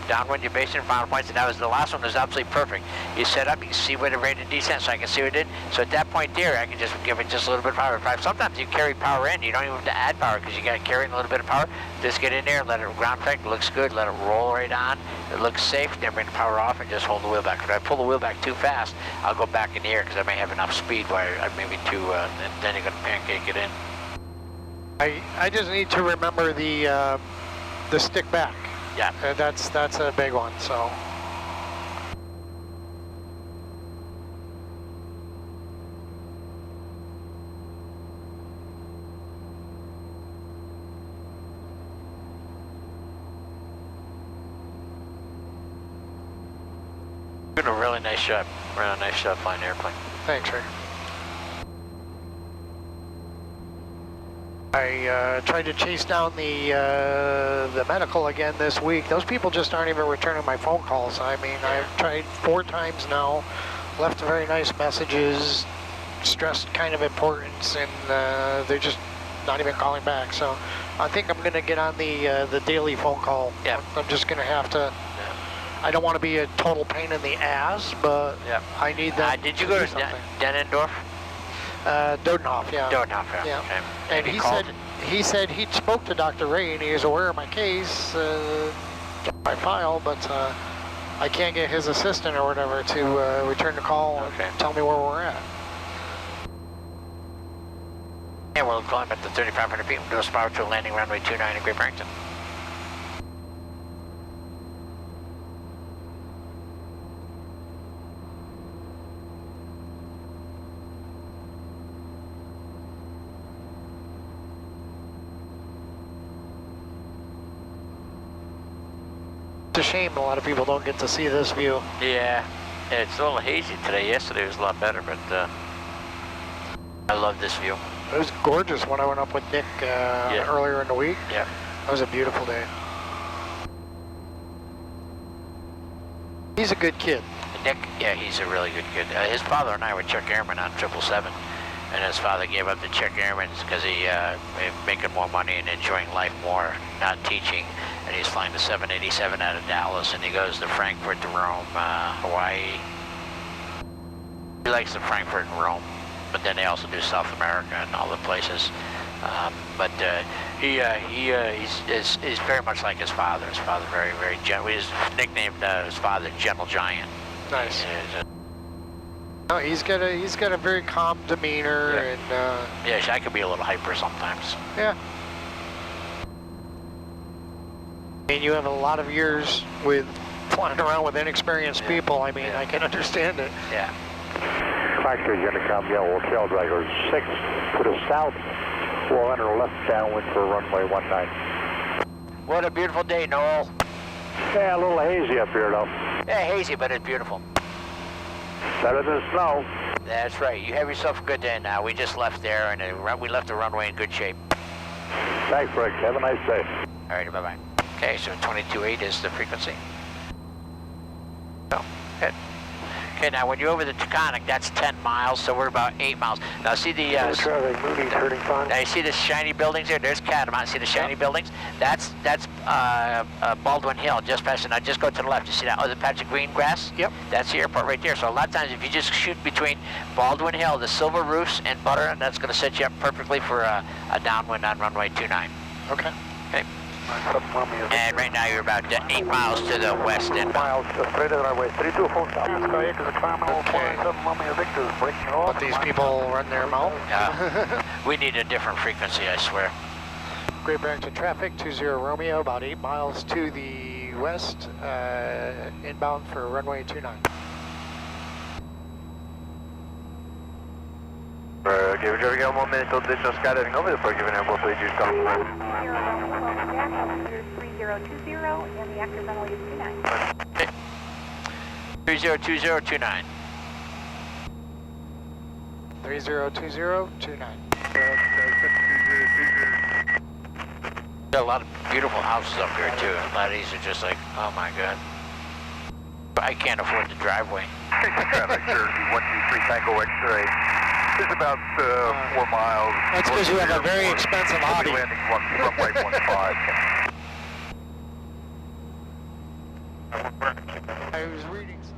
downwind, your base and final points, and that was the last one was absolutely perfect. You set up, you can see where the rate of descent, so I can see what it did. So at that point there, I can just give it just a little bit of power. Sometimes you carry power in, you don't even have to add power because you got to carry in a little bit of power. Just get in there and let it ground effect. It looks good, let it roll right on. It looks safe, then bring the power off and just hold the wheel back. If I pull the wheel back too fast, I'll go back in the air because I may have enough speed where I maybe too, then you're going to pancake it in.
I just need to remember the stick back.
Yeah.
That's a big one, so.
Doing a really nice job flying the airplane.
Thanks, Rick. I tried to chase down the medical again this week. Those people just aren't even returning my phone calls. I mean, I've tried 4 times now, left very nice messages, stressed kind of importance, and they're just not even calling back. So I think I'm going to get on the daily phone call.
Yeah.
I'm just going to have to. I don't want to be a total pain in the ass, but I need that.
Did you go to Denendorf?
Dodenhoff, yeah.
Dodenhoff,
yeah.
Okay.
And he said he spoke to Dr. Ray and he was aware of my case, my file, but I can't get his assistant or whatever to return the call and tell me where we're at.
And we'll climb at the 3,500 feet. We'll do a spiral to a landing runway 29 at Great Barrington.
shame a lot of people don't get to see this view.
Yeah, it's a little hazy today. Yesterday was a lot better, but I love this view.
It was gorgeous when I went up with Nick earlier in the week.
Yeah.
That was a beautiful day. He's a good kid.
Nick, yeah, he's a really good kid. His father and I were check airmen on 777, and his father gave up the check airmen because he making more money and enjoying life more, not teaching. And he's flying the 787 out of Dallas, and he goes to Frankfurt, to Rome, Hawaii. He likes the Frankfurt and Rome, but then they also do South America and all the places. He's very much like his father. His father very, very gentle. We just nicknamed his father Gentle Giant.
Nice. No, he's got a very calm demeanor, and
yeah, I could be a little hyper sometimes.
yeah. I mean, you have a lot of years with flying around with inexperienced people. I mean, I can understand it.
Yeah.
Factory Unicom, Yellow Hotel Driver 6 to the south, 400 left downwind for runway 19.
What a beautiful day, Noel.
Yeah, a little hazy up here though.
Yeah, hazy, but it's beautiful.
Better than snow.
That's right. You have yourself a good day now. We just left there, and we left the runway in good shape.
Thanks, Rick. Have a nice day.
All right, bye-bye. Okay, so 22.8 is the frequency. So, good. Okay, now when you're over the Taconic, that's 10 miles, so we're about 8 miles. Now see the...
traffic, Moody, 35.
Now you see the shiny buildings there? There's Catamount. See the shiny buildings? That's Baldwin Hill, just past it. Now just go to the left. You see that other patch of green grass?
Yep.
That's the airport right there. So a lot of times if you just shoot between Baldwin Hill, the silver roofs, and Butter, that's going to set you up perfectly for a downwind on runway 29.
Okay.
Okay. And right now you're about 8 miles to the west inbound.
Miles straight at runway 324 south.
Let these people run their mouth.
We need a different frequency, I swear.
Great Barrington traffic, 20 Romeo, about 8 miles to the west, inbound for runway 29.
Give it 1 minute till additional skydiving over the forgiven airport, please use cockpit.
3020 and the active runway is 29.
302029.
302029.
There are a lot of beautiful houses up here too. A lot of these are just like, oh my god. I can't afford the driveway.
Traffic Jersey 123 Tango X-ray. It's about 4 miles.
That's because you have a very expensive Audi.
Landing runway 15.
I was reading some.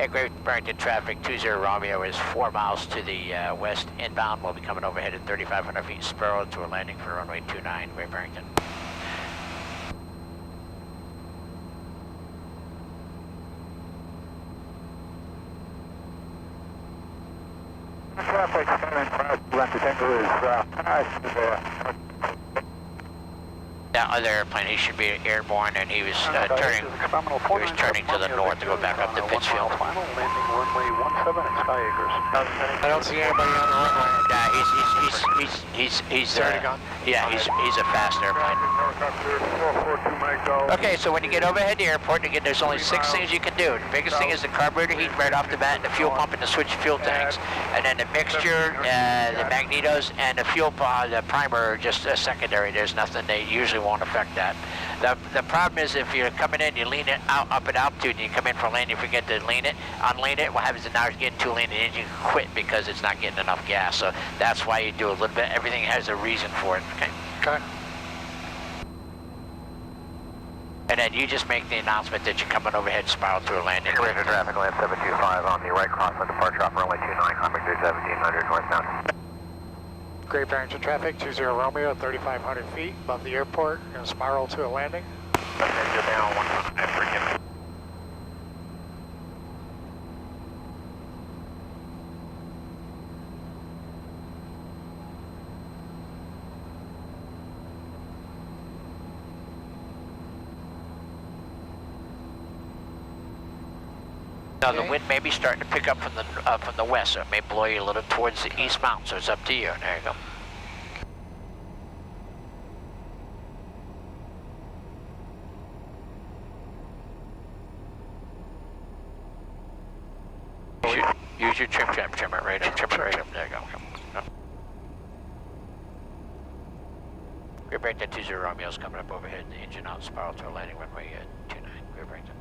Hey, Great Barrington traffic, 20 Romeo is 4 miles to the west inbound. We'll be coming overhead at 3,500 feet Sparrow to a landing for runway 29, Great Barrington.
Traffic coming from left to Denver is
That other airplane, he should be airborne, and he was turning to the north to go back up to Pittsfield.
Final landing runway 17 at Sky Acres.
I don't see anybody on the runway.
Yeah, he's
already gone?
Yeah, he's a fast airplane. Okay, so when you get overhead the airport, again, there's only 6 things you can do. The biggest thing is the carburetor heat right off the bat, and the fuel pump and the switch fuel tanks. And then the mixture, the magnetos, and the fuel the primer are just secondary. There's nothing, they usually won't affect that. The problem is if you're coming in, you lean it out up at altitude, and you come in for landing, you forget to unlean it, what happens is now it's getting too lean, and the engine can quit because it's not getting enough gas. So that's why you do a little bit, everything has a reason for it, okay?
Okay.
And then you just make the announcement that you're coming overhead spiral to a landing.
Carburetor traffic, land 725 on the right crosswind departure off runway 29, climbing through 1700 northbound.
Great Barrington traffic, 20 Romeo, 3,500 feet above the airport. Going to spiral to a landing.
You're down 1 for him.
Now the wind may be starting to pick up from the west, so it may blow you a little towards the east mountain, so it's up to you. There you go. Use your trim it right up, trim it right up. There you go. Great Barrington 20 Romeo's coming up overhead, the engine out, spiral to a landing runway 29. Great Barrington.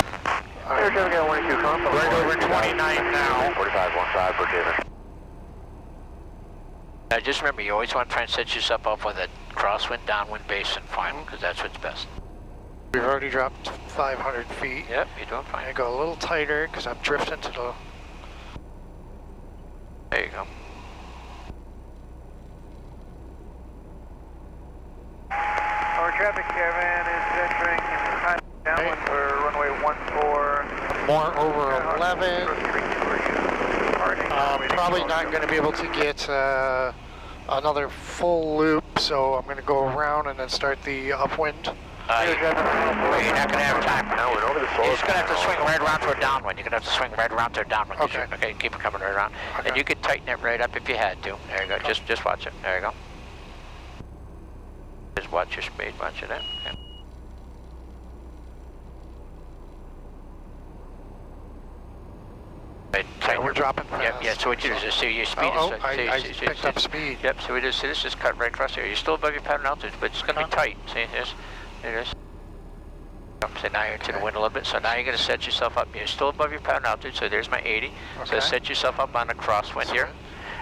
Right over 29 now.
4515 for David.
Now just remember, you always want to try and set yourself up with a crosswind, downwind base and final, because that's what's best.
We've already dropped 500 feet.
Yep, you're doing fine.
I go a little tighter because I'm drifting to the...
There you go.
Our traffic caravan is entering downwind for runway 14.
More over 11. Probably not going to be able to get another full loop, so I'm going to go around and then start the upwind.
You're not going to have time.
No, we're over the solar.
You're just going to have to swing right around to a downwind. You're going to have to swing right around to a downwind.
Okay.
Okay, keep it coming right around.
Okay.
And you could tighten it right up if you had to. There you go.
Okay.
Just watch it. There you go. Just watch your speed. Watch it. Okay.
Yeah, we're dropping fast.
Yep, yeah, so what you do is just see your speed.
I picked up speed.
Yep, so we just cut right across here. You're still above your pattern altitude, but it's going to be tight. See, there it is. So now you're into the wind a little bit, so now you're going to set yourself up. You're still above your pattern altitude, so there's my 80.
Okay.
So set yourself up on the crosswind here.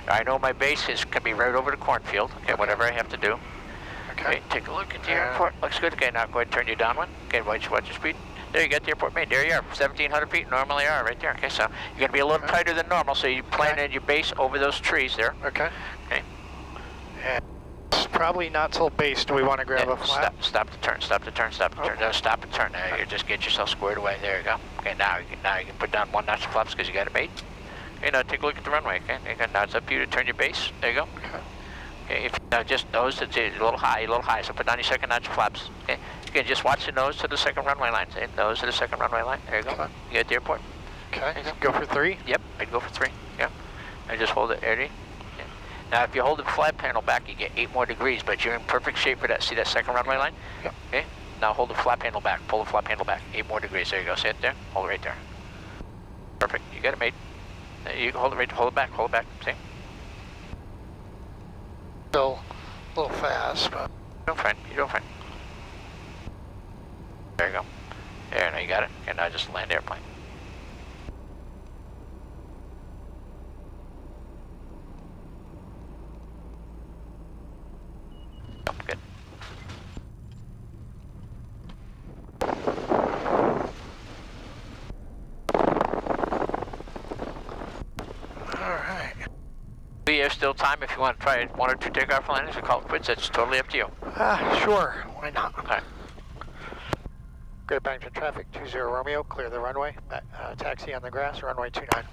I know my base can be right over the cornfield, okay, whatever I have to do. Okay, take a look at the airport. Looks good. Okay, now go ahead and turn you downwind. Okay, watch your speed. There you got the airport made. There you are, 1,700 feet normally are right there. Okay, so you're going to be a little tighter than normal, so you plan in your base over those trees there.
Okay.
Okay.
And it's probably not till base do we want to grab a flat.
Stop the turn, stop the turn, stop the turn. No, stop the turn. There you just get yourself squared away. There you go. Okay, now you can put down 1 notch of flaps because you got it made. Okay, now take a look at the runway. Okay, now it's up to you to turn your base. There you go. Okay, if just nose, it's a little high, so put down your 2nd notch of flaps. Okay, you can just watch the nose to the 2nd runway line. See, nose to the 2nd runway line. There you go.
Okay.
You at the airport.
Okay, go for 3?
Yep, I'd go for 3. Yeah, I just hold it ready. Yeah. Now, if you hold the flat panel back, you get 8 more degrees, but you're in perfect shape for that. See that 2nd runway line?
Yep.
Okay. Now hold the flap handle back. Pull the flap handle back. 8 more degrees. There you go. See it there? Hold it right there. Perfect. You got it made. You can hold it right. Hold it back. Hold it back. See?
Still a little fast, but...
You're doing fine. You're doing fine. There you go. There, now you got it. Okay, now just land the airplane. Oh, good. there's still time if you want to try 1 or 2 takeoff landings or call it quits. It's totally up to you.
Sure, why not?
Okay.
Great Barrington traffic, 20 Romeo, clear the runway. Taxi on the grass, runway 29.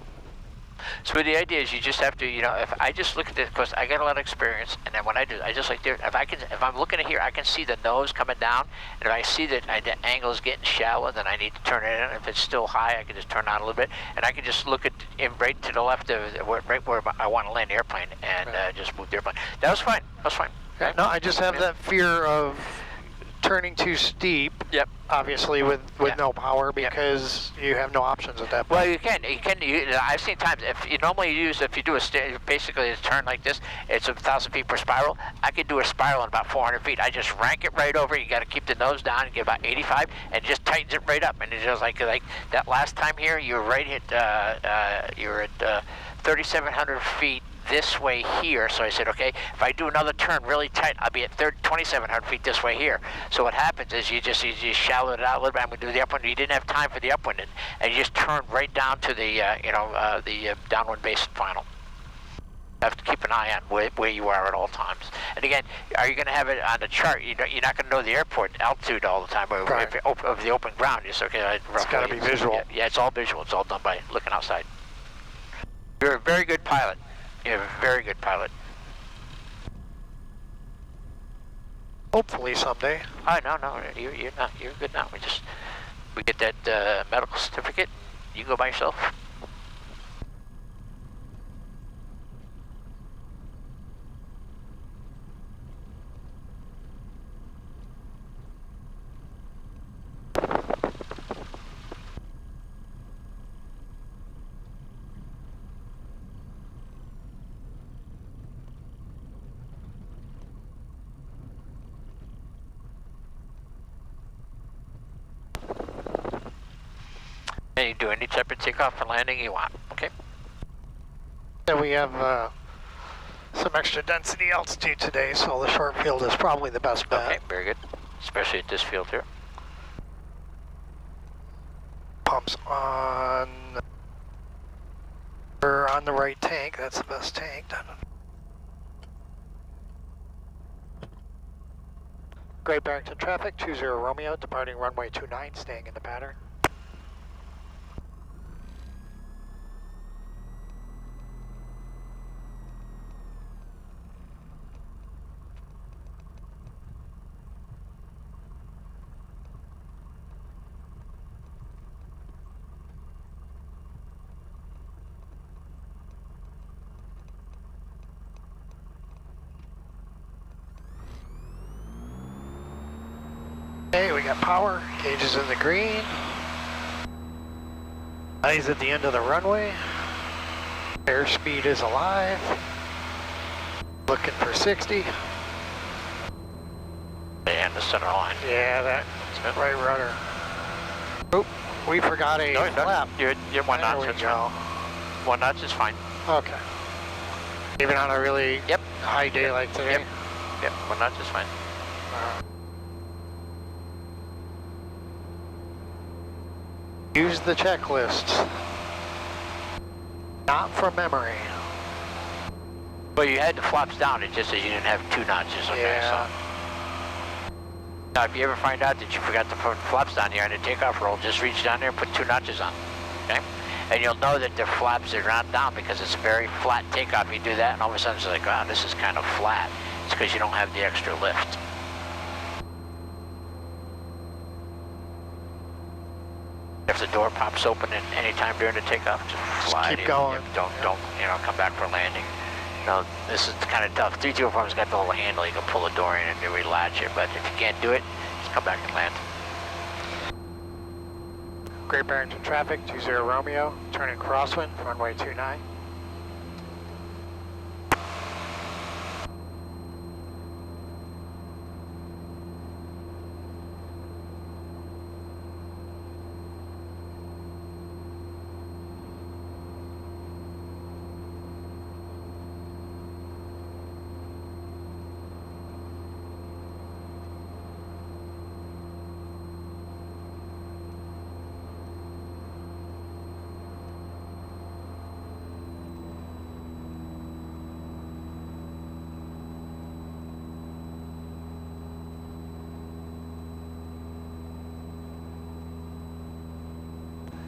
So the idea is you just have to, you know, if I just look at this, because I got a lot of experience, and then when I do, I just like there. If I'm looking at here, I can see the nose coming down, and if I see that the angle is getting shallow, then I need to turn it in. If it's still high, I can just turn out a little bit, and I can just look at right to the left of right where I want to land the airplane, and just move the airplane. That was fine. That was fine. Okay.
No, I just have that fear of turning too steep.
Yep.
Obviously, with no power, because you have no options at that point.
Well, you can. I've seen times if you normally use if you do basically a turn like this, it's 1,000 feet per spiral. I could do a spiral in about 400 feet. I just rank it right over. You got to keep the nose down and get about 85, and just tightens it right up. And it's just like that last time here, you were right at you're at 3,700 feet this way here. So I said, okay, if I do another turn really tight, I'll be at 2,700 feet this way here. So what happens is you just shallow it out a little bit. I'm going to do the upwind. You didn't have time for the upwind, and you just turn right down to the the downwind base final. You have to keep an eye on where you are at all times. And again, are you going to have it on the chart? You're not going to know the airport altitude all the time, or
right.
of the open ground. It's okay.
It's got to be visual.
Yeah, it's all visual. It's all done by looking outside. You're a very good pilot. You're a very good pilot.
Hopefully someday.
Oh, no, you're not. You're good now. We get that medical certificate. You can go by yourself. And you do any type of takeoff and landing you want, okay?
And we have some extra density altitude today, so the short field is probably the best bet.
Okay, very good. Especially at this field here.
Pumps on. We're on the right tank. That's the best tank. Great Barrington traffic, 20 Romeo, departing runway 29, staying in the pattern. Okay, we got power, gauge is in the green. Eyes at the end of the runway. Airspeed is alive. Looking for 60.
And the center line.
Yeah, that's right rudder. Oop, we forgot a flap.
You're 1 notch.
There we go.
1 notch is fine.
Okay. Even on a really high day like today?
Yep, 1 notch is fine.
Use the checklist. Not from memory.
Well, you had the flaps down, it just says you didn't have 2 notches, okay?
Yeah.
So. Now, if you ever find out that you forgot to put flaps down here on the takeoff roll, just reach down there and put 2 notches on, okay? And you'll know that the flaps are not down because it's a very flat takeoff. You do that, and all of a sudden it's like, wow, this is kind of flat. It's because you don't have the extra lift. If the door pops open at any time during the takeoff, just slide.
Keep going.
Don't come back for landing. This is kind of tough. 324's got the little handle. You can pull the door in and relatch it, but if you can't do it, just come back and land.
Great Barrington traffic, 20 Romeo, turning crosswind, runway 29.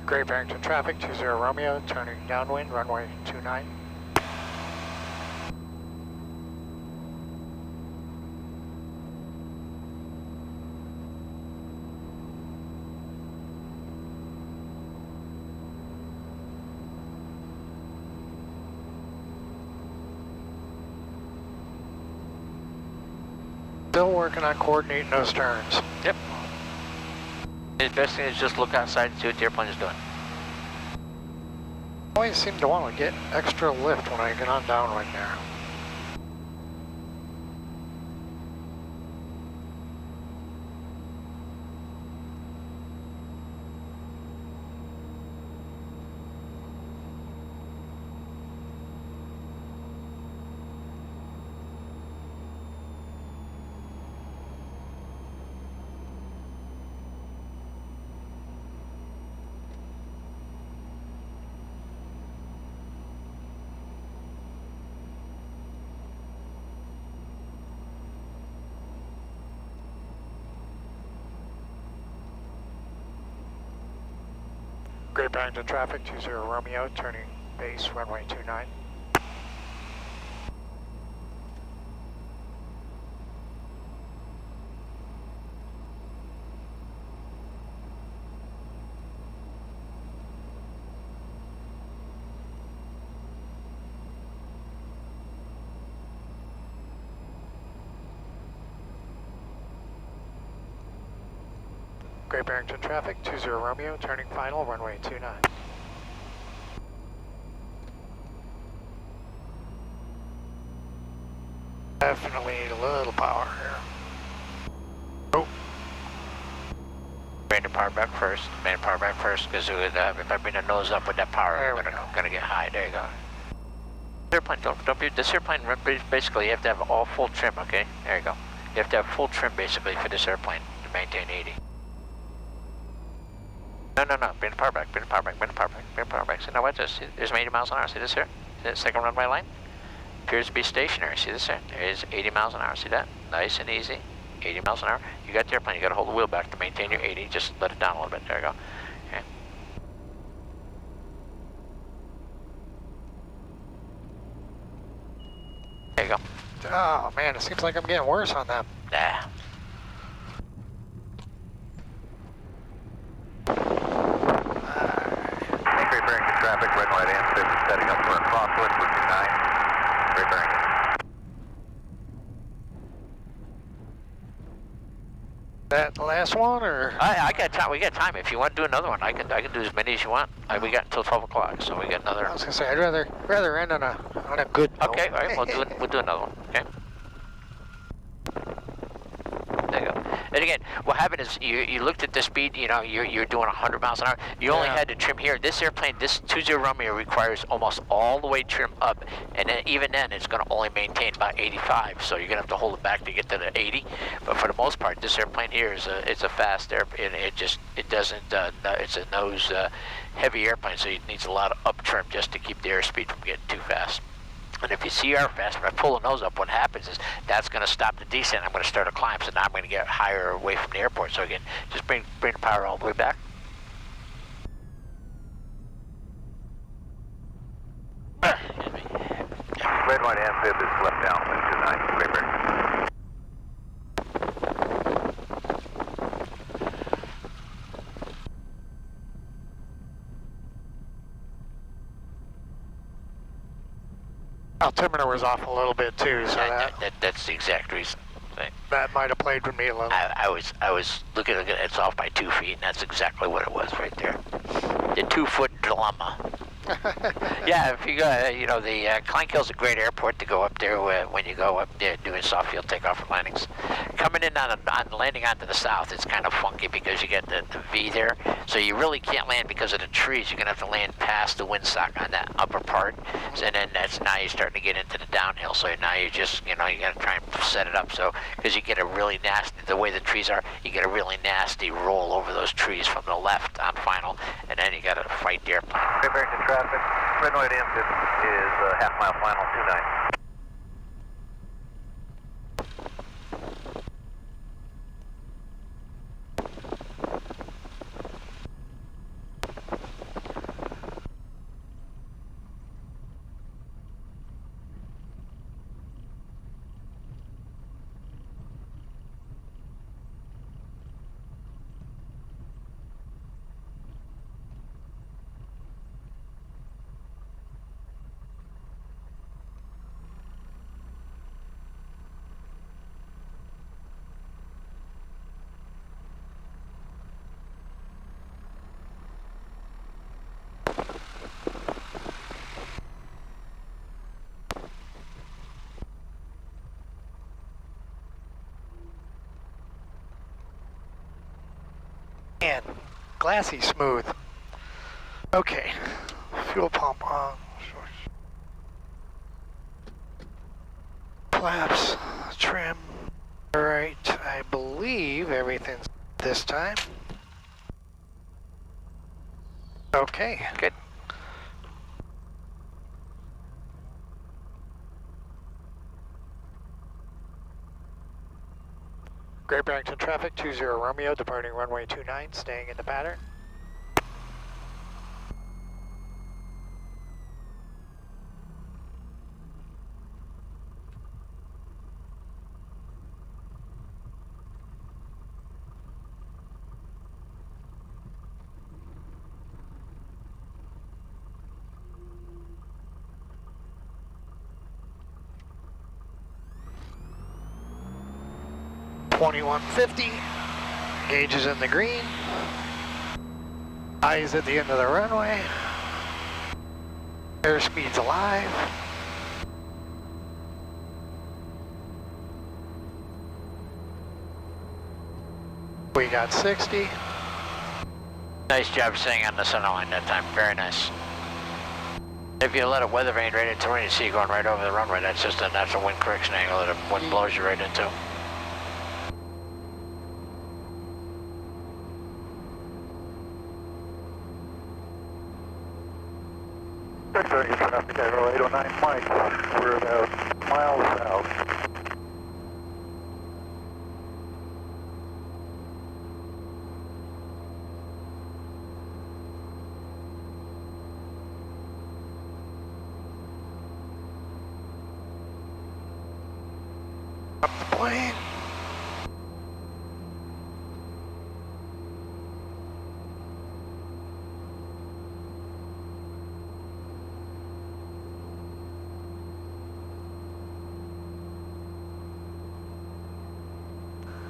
Great Barrington traffic, 20 Romeo, turning downwind, runway 29. Still working on coordinating those turns.
Yep. The best thing is just look outside and see what the airplane is doing.
I always seem to want to get extra lift when I get on downwind there. Great Barrington traffic, 20 Romeo, turning base, runway 29. Great Barrington traffic, 20 Romeo, turning final, runway 29. Definitely need a little power here. Oh.
Bring the power back first. Bring the power back first, because if I bring the nose up with that power, I'm gonna get high. There you go. This airplane, don't be. This airplane, basically, you have to have all full trim. Okay, there you go. You have to have full trim basically for this airplane to maintain 80. No. Bring the power back. Bring the power back. Bring the power back. Bring the power back. So now watch this. There's 80 miles an hour. See this here? See that second runway line? Appears to be stationary. See this here? There's 80 miles an hour. See that? Nice and easy. 80 miles an hour. You got the airplane. You got to hold the wheel back to maintain your 80. Just let it down a little bit. There you go. Okay. There you go.
Oh man, it seems like I'm getting worse on them.
Nah.
Great Barrington traffic, red light and setting up for a crosswind for 29. Great Barrington.
That the last one, or?
I got time. We got time. If you want to do another one, I can do as many as you want. We got until 12 o'clock, so we got another.
I was gonna say I'd rather end on a good note.
Okay, all right. We'll do another one. Okay. There you go. And again, what happened is you looked at the speed. You know, you're doing 100 miles an hour. You only had to trim here. This airplane, this 20 Romeo requires almost all the way trim up, and then, even then, it's going to only maintain about 85. So you're going to have to hold it back to get to the 80. But for the most part, this airplane here is a fast airplane. It doesn't. It's a nose heavy airplane, so it needs a lot of up trim just to keep the airspeed from getting too fast. And if you see air fast, if I pull the nose up, what happens is that's going to stop the descent. I'm going to start a climb, so now I'm going to get higher away from the airport. So again, just bring the power all the way back.
Red light amphib is left downwind 29. Great Barrington.
Altimeter was off a little bit too, so
That's the exact reason.
that might have played with me a little.
I was looking at it, it's off by 2 feet, and that's exactly what it was right there. The 2-foot dilemma. Yeah, if you go, you know, the Kleinkel's a great airport to go up there when you go up there doing soft field takeoff and landings. Coming in on landing onto the south, it's kind of funky because you get the V there, so you really can't land because of the trees. You're gonna have to land past the windsock on that upper part, and then now you're starting to get into the downhill. So now you just, you know, you gotta try and set it up so because you get a really nasty, the way the trees are, you get a really nasty roll over those trees from the left on final, and then you gotta fight the airplane.
Great Barrington traffic, red light amphib is half-mile final 29.
Man, glassy smooth. Okay, fuel pump on. Flaps, trim. Alright, I believe everything's this time. Okay.
Good.
Great Barrington traffic, 20 Romeo, departing runway 29, staying in the pattern. $21.50, gauge is in the green, eyes at the end of the runway, airspeed's alive. We got 60.
Nice job staying on the center line that time, very nice. If you let a weather vane right into rain, you see you going right over the runway, that's just a natural wind correction angle that the wind blows you right into.
Traffic at 809 Mike. We're about miles south.
Up the plane.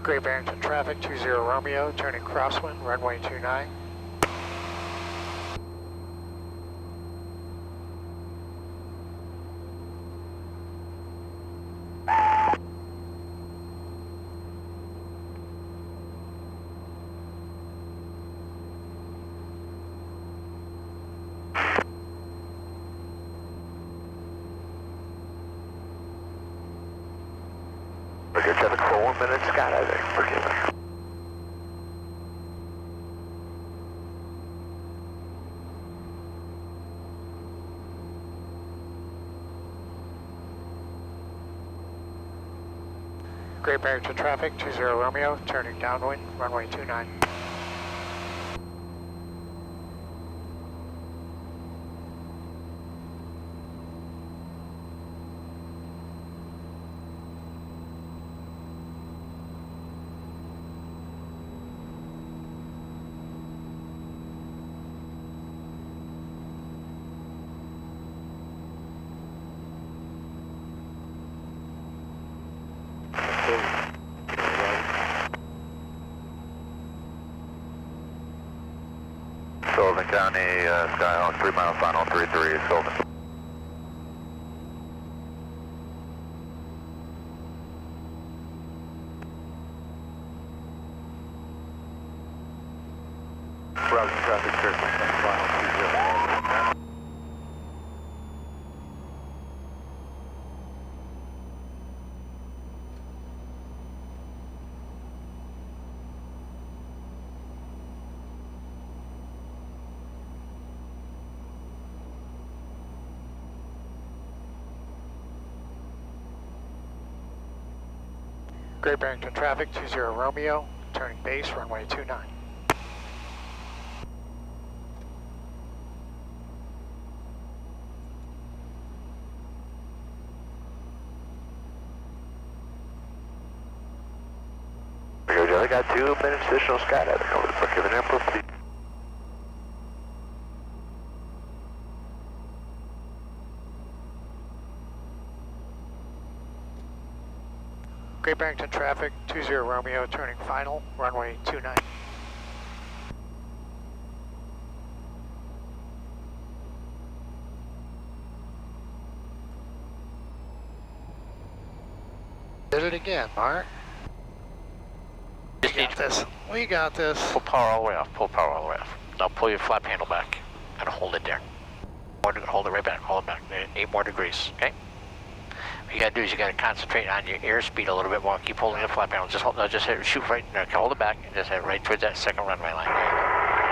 Great Barrington traffic, 20 Romeo, turning crosswind, runway 29.
Good traffic for 1 minute, skydiving, forgive me.
Great Barrington traffic, 20 Romeo, turning downwind, runway 29.
Sullivan County, Skyhawk, 3 mile final, 33, Sullivan. Routing traffic, Kirkland, final, 20.
Great Barrington traffic, 20 Romeo, turning base, runway 29.
I got 2 minutes additional skydiving over the forgiven airport, please.
Great Barrington traffic, 20 Romeo, turning final, runway 29. Did it again, Mark.
Just
We got this. We got this.
pull power all the way off. Pull power all the way off. Now pull your flap handle back and hold it there. Hold it right back. Hold it back. 8 more degrees. Okay. What you gotta do is you gotta concentrate on your airspeed a little bit more. Keep holding the flap handle. Just hold. No, just hit, shoot right. No, hold it back and just head right towards that second runway line. There you go.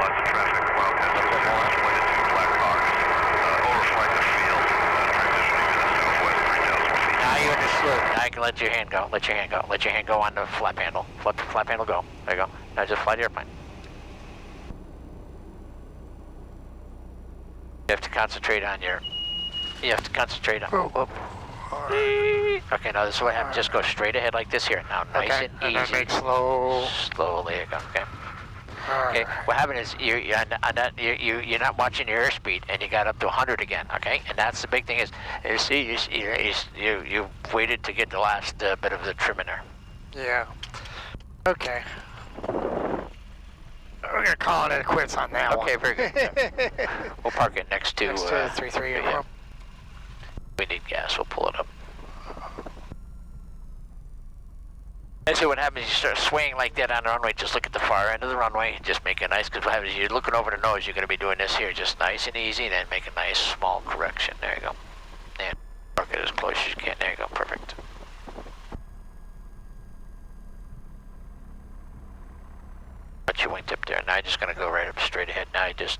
Lots of traffic. Wildcat pointed to black cars. Overflight the field. Transitioning to the southwest 3,000 feet.
Now you're in the slope. Now you can let your hand go. Let your hand go. Let your hand go on the flap handle. Let the flap handle go. There you go. Now just fly the airplane. You have to concentrate on your. You have to concentrate on.
Oh.
Okay, now this is what happens. Just go straight ahead like this here. Now nice
Okay,
and easy.
then make slow.
Slowly, there you go. Okay.
All
Okay.
right.
What happened is you're not watching your airspeed, and you got up to 100 again. Okay, and that's the big thing is you see you waited to get the last bit of the trim in there.
Yeah. Okay. We're gonna call it quits on that one.
Okay, very good. We'll park it next to.
Next to 33.
Yeah. We need gas. We'll pull it up. And so what happens is you start swaying like that on the runway, just look at the far end of the runway, just make it nice, because what happens is you're looking over the nose, you're going to be doing this here, just nice and easy, and then make a nice small correction. There you go. And park it as close as you can. There you go. Perfect. Put your wingtip there. Now you're just going to go right up straight ahead. Now you're just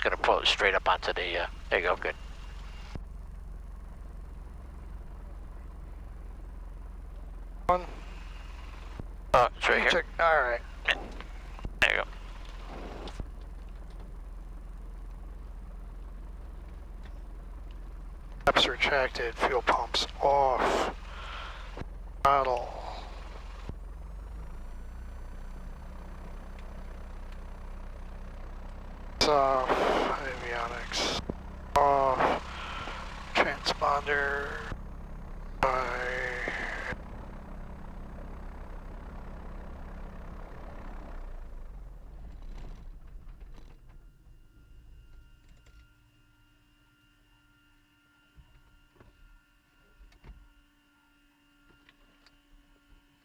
going to pull it straight up onto the, there you go. Good.
One.
Oh, it's right here.
Check. All right.
There you go.
Flaps retracted. Fuel pumps off. Throttle. Off. Avionics off. Transponder.